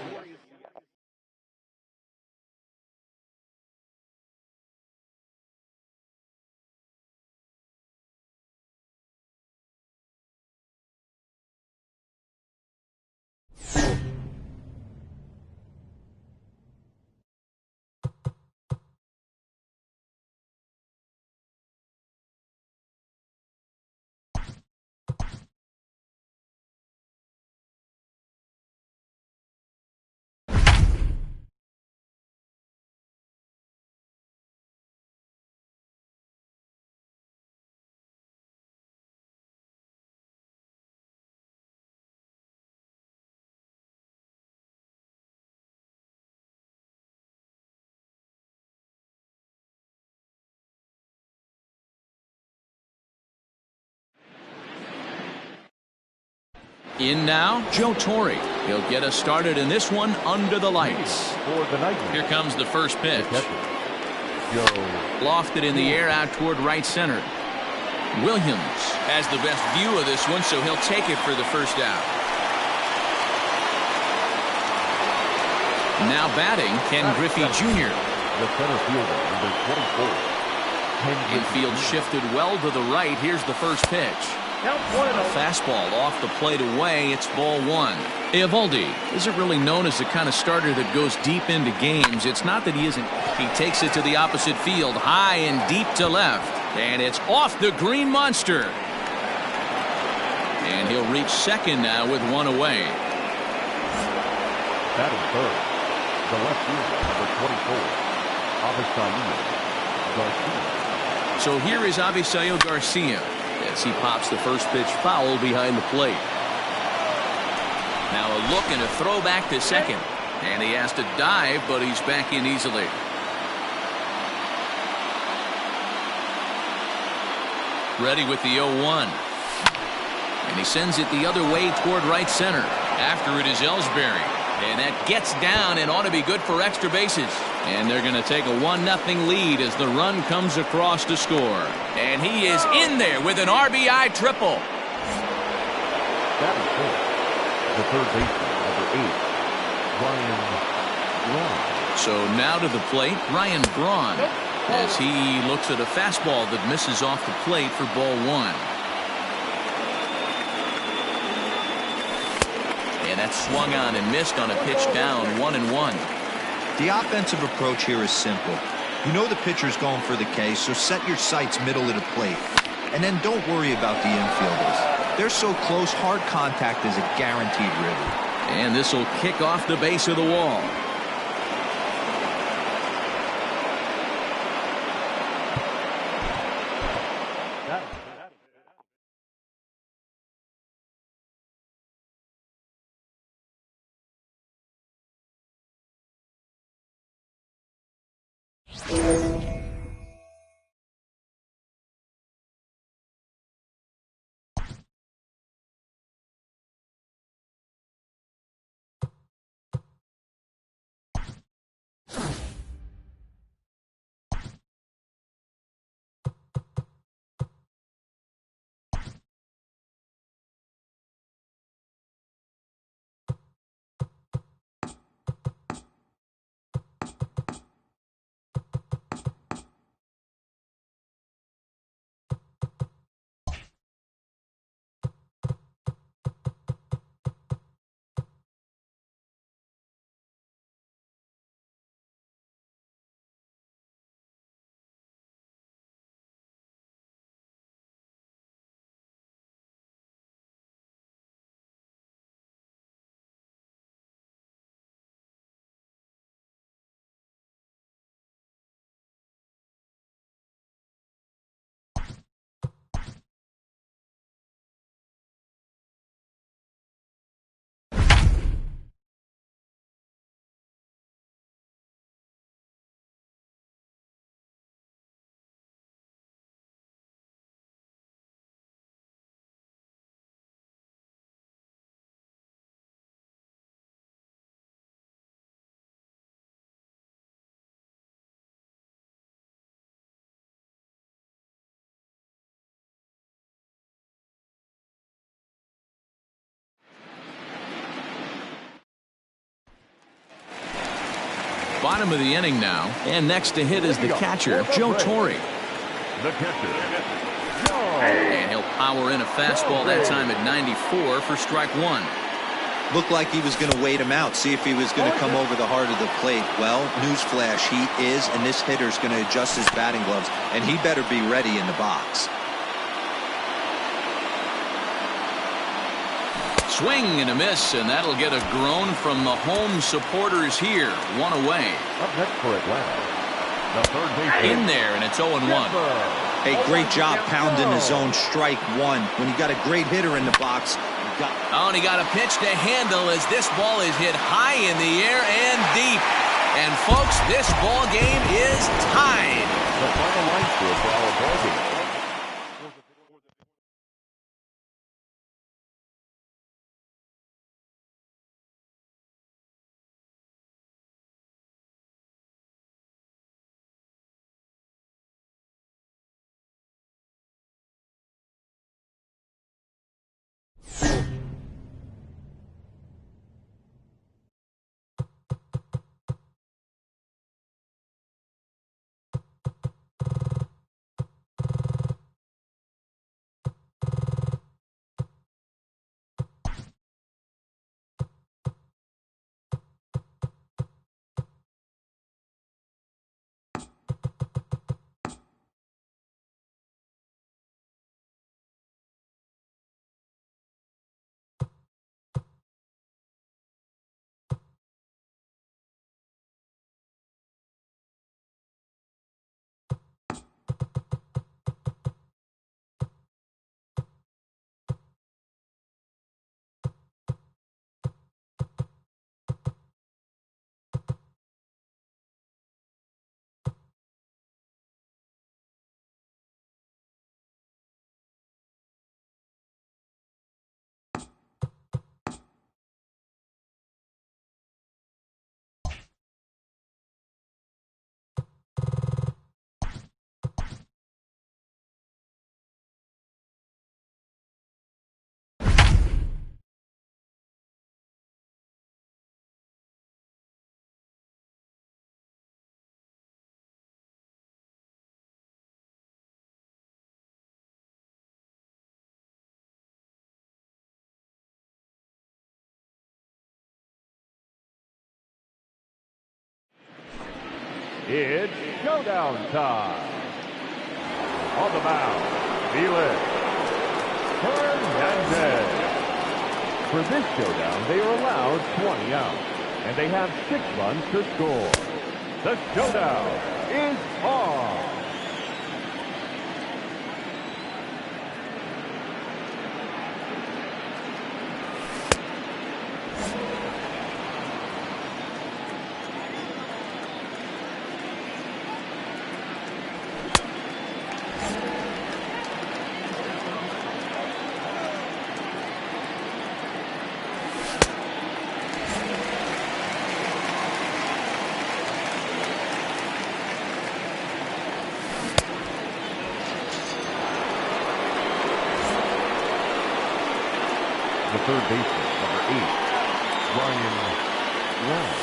In now, Joe Torre. He'll get us started in this one under the lights. Here comes the first pitch. Lofted in the air out toward right center. Williams has the best view of this one, so he'll take it for the first out. Now batting, Ken Griffey Jr. The center fielder, number 24. Infield shifted well to the right. Here's the first pitch. A fastball off the plate away. It's ball one. Eovaldi isn't really known as the kind of starter that goes deep into games. It's not that he isn't. He takes it to the opposite field, high and deep to left. And it's off the green monster. And he'll reach second now with one away. Batting third, the left fielder, number 24, Avisaíl Garcia. So here is Avisaíl Garcia as he pops the first pitch foul behind the plate. Now a look and a throw back to second. And he has to dive, but he's back in easily. Ready with the 0-1. And he sends it the other way toward right center. After it is Ellsbury. And that gets down and ought to be good for extra bases. And they're going to take a 1-0 lead as the run comes across to score. And he is in there with an RBI triple. That is good. The third baseman, number 8, Ryan Braun. So now to the plate, Ryan Braun, as he looks at a fastball that misses off the plate for ball one. And that's swung on and missed on a pitch down, 1-1. The offensive approach here is simple. You know the pitcher's going for the K, so set your sights middle of the plate. And then don't worry about the infielders. They're so close, hard contact is a guaranteed ribby. And this will kick off the base of the wall. Bottom of the inning now, and next to hit is the catcher, Joe Torre. The catcher, and he'll power in a fastball that time at 94 for strike one. Looked like he was going to wait him out, see if he was going to come over the heart of the plate. Well, newsflash, he is, and this hitter's going to adjust his batting gloves, and he better be ready in the box. Swing and a miss, and that'll get a groan from the home supporters here. One away. Up next for Atlanta, the third baseman. In there, and it's 0-1. Hey, great job pounding the zone, strike one. When you got a great hitter in the box, you got... Oh, and he got a pitch to handle as this ball is hit high in the air and deep. And folks, this ball game is tied. The final line score for our ball game. It's showdown time. On the mound, Felix Hernandez. For this showdown, they are allowed 20 outs, and they have 6 runs to score. The showdown is on. The third baseman, number 8, Ryan Long.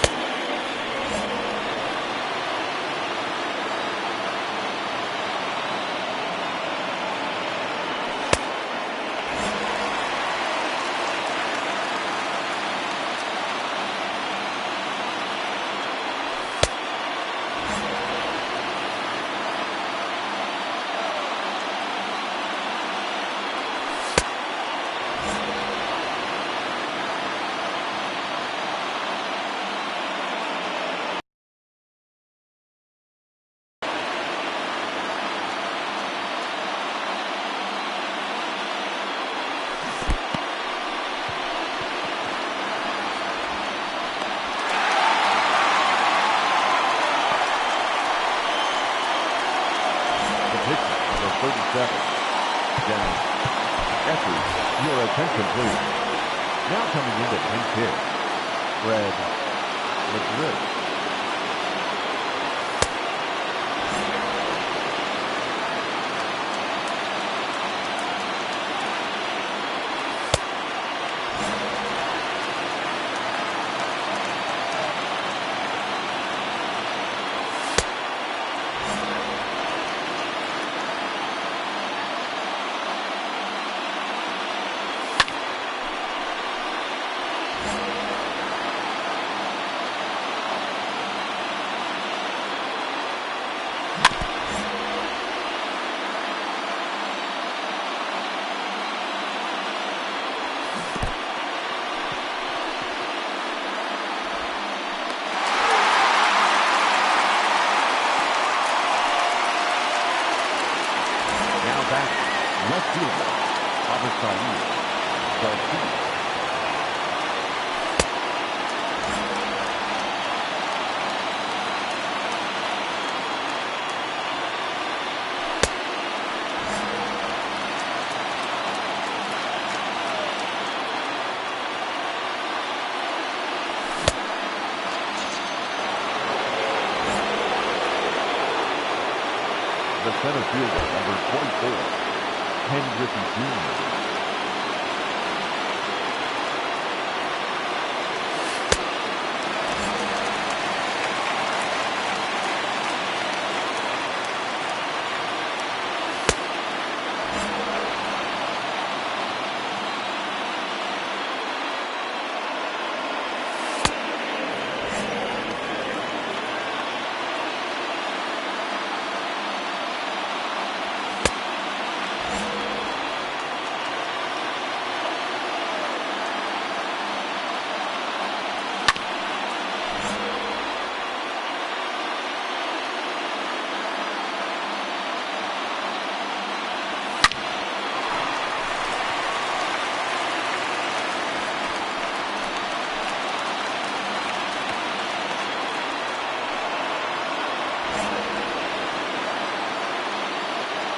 Number 37, Dennis Ethers. Your attention, please. Now coming into pinch hit, Fred Madrid. Left fielder, Avisail Garcia. The center fielder, number 24, Ken Griffey Jr.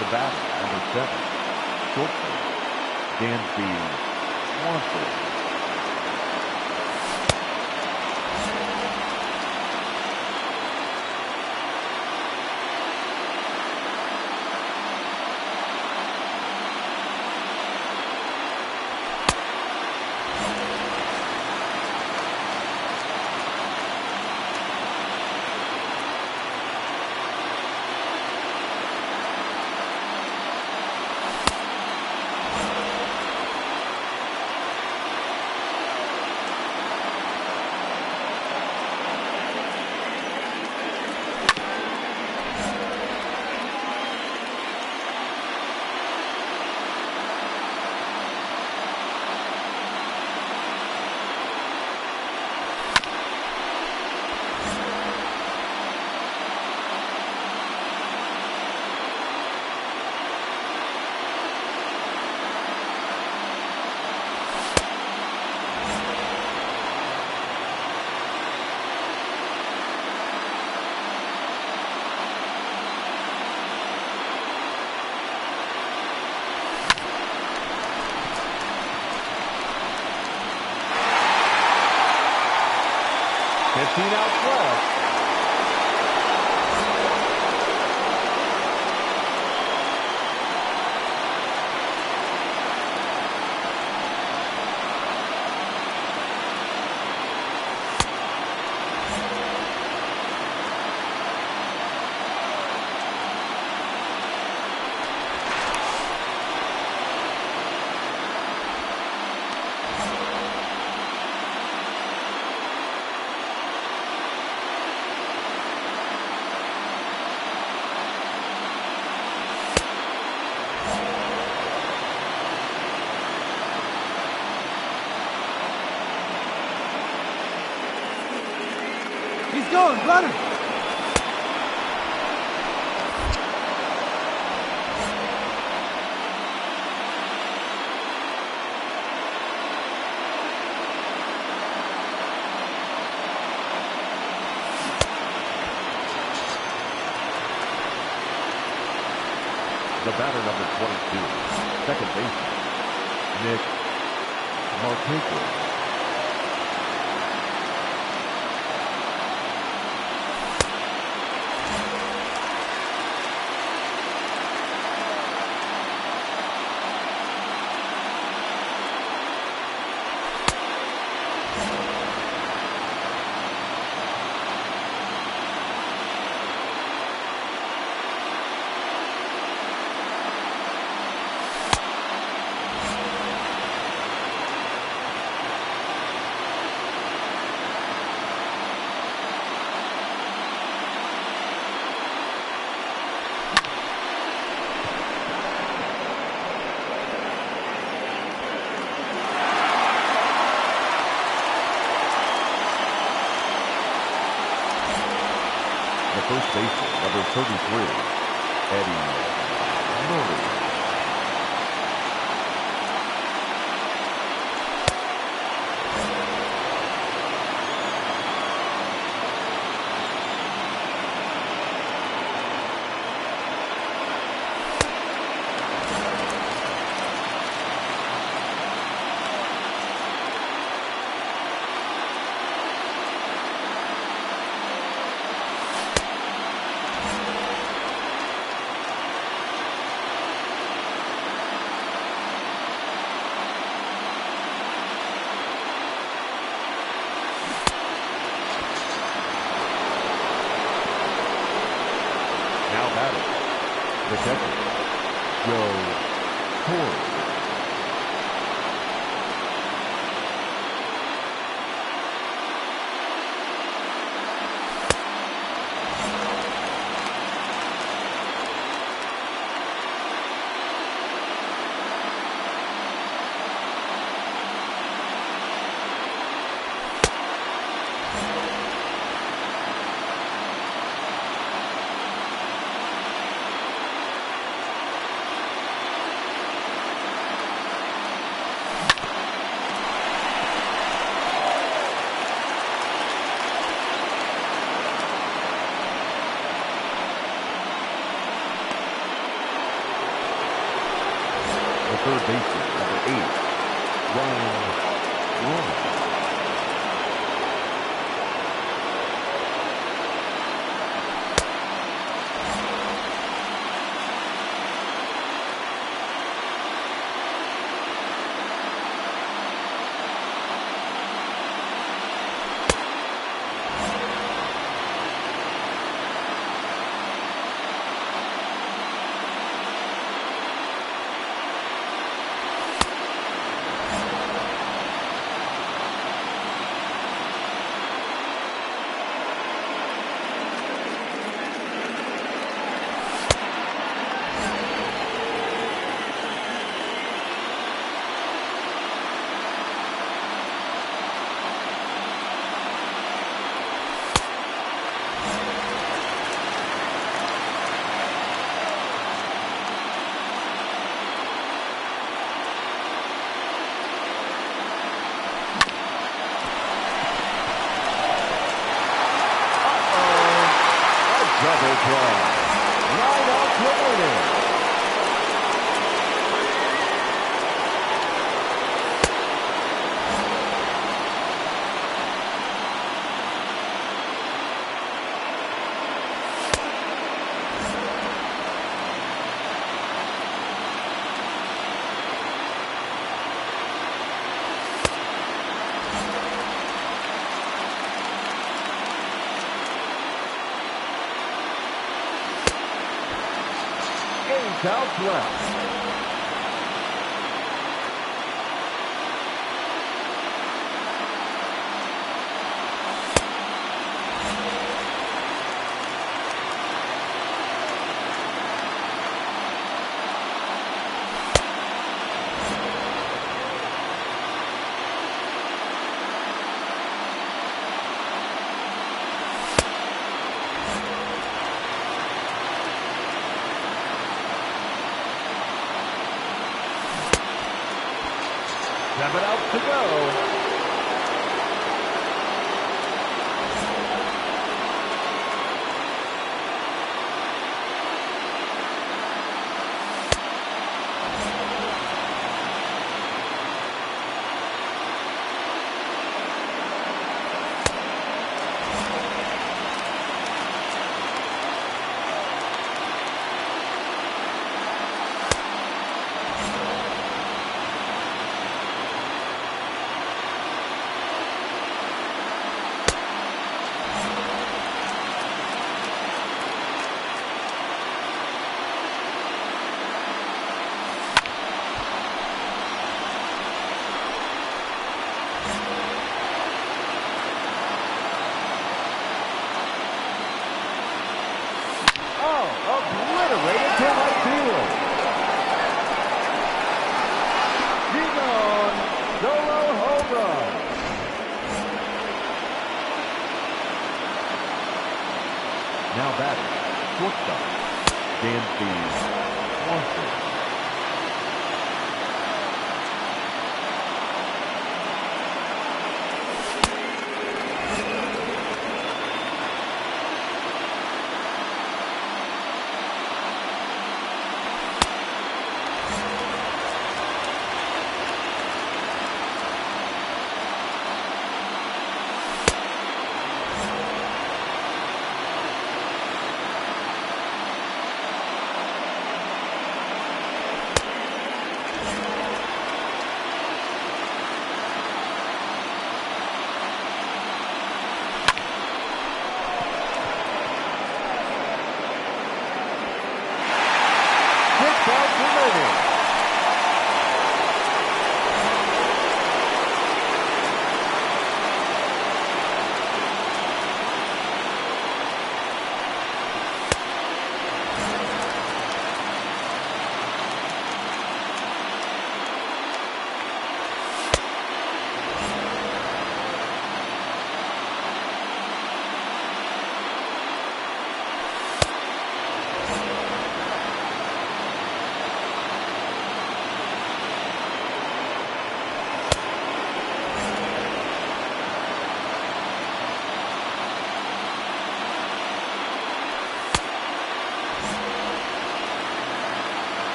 The batter, number 7, shortstop, Dansby Swanson. 13 outs left. He's going, run him! The batter, number 22, second baseman, Nick Martinez. The first baseman, number 33, Eddie Murray. The catcher, Joe Torre. The third baseman, number 8, Ryan Braun. outs left. Seven out to go. Obliterated to right field. He's on. Solo home run. Now batting, shortstop, Dansby Swanson.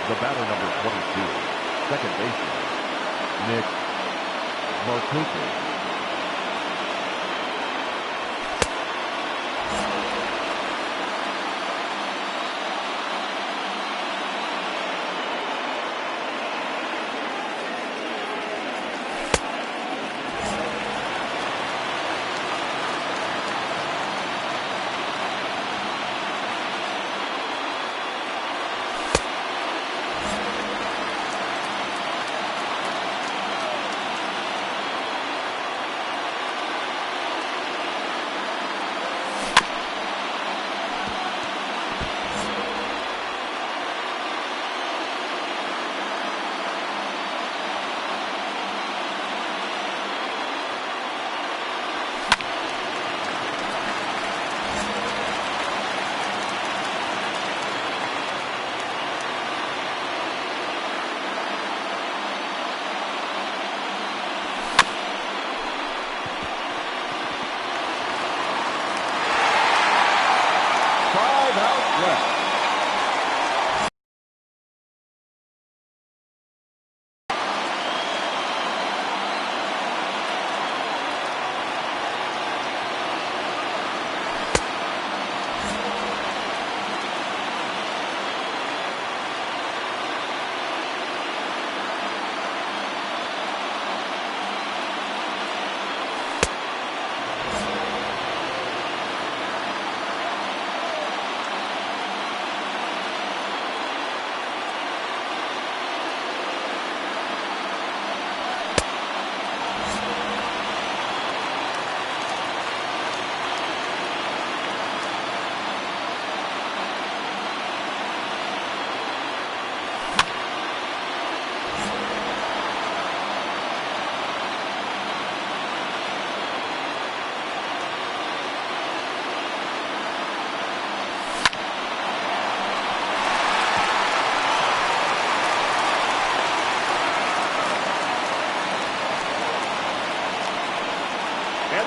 The batter, number 22, second baseman, Nick Markakis.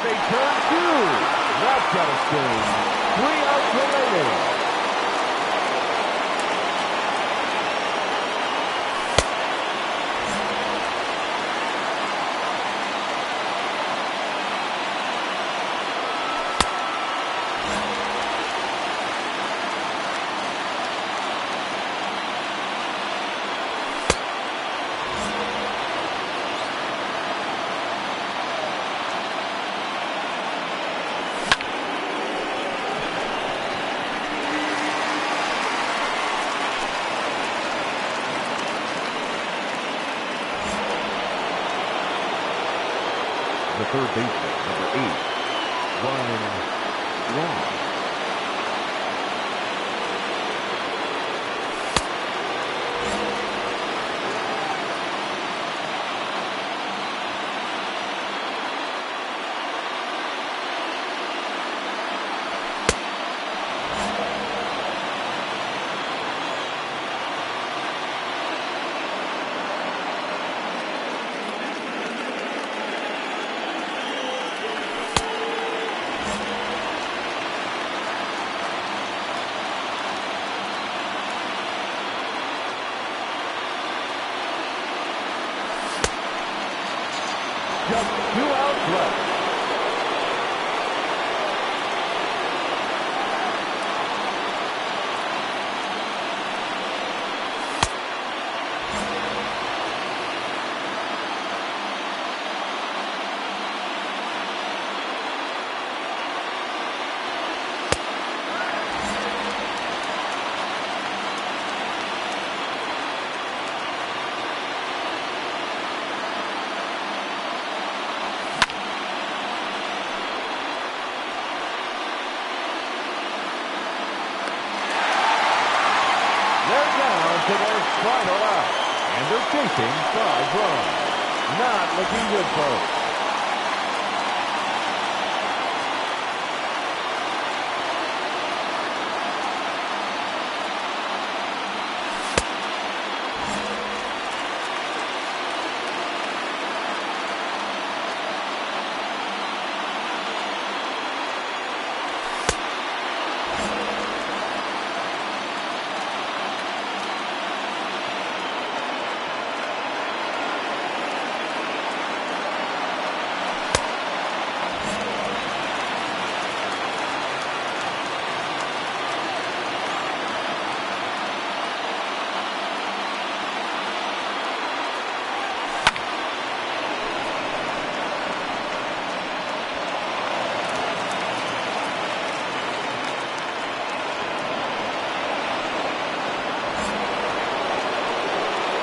a turn two. That's got to sting. 3 outs remaining. The third baseman, number 8, Ryan Long. Just 2 outs left. To their final out, and they're chasing 5 runs. Not looking good, folks.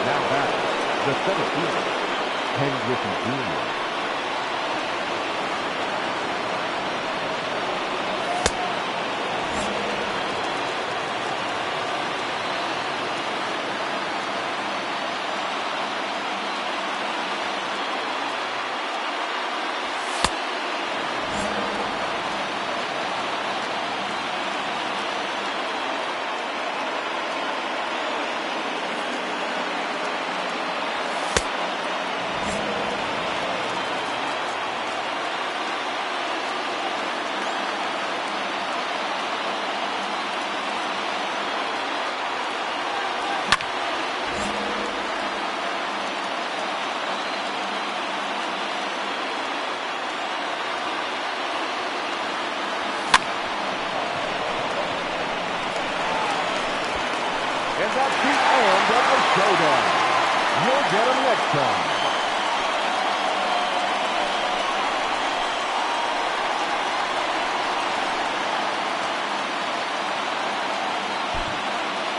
Now back, the center fielder, Ken Griffey Jr. And that's the end of the showdown. You'll get them next time.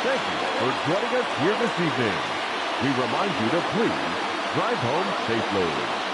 Thank you for joining us here this evening. We remind you to please drive home safely.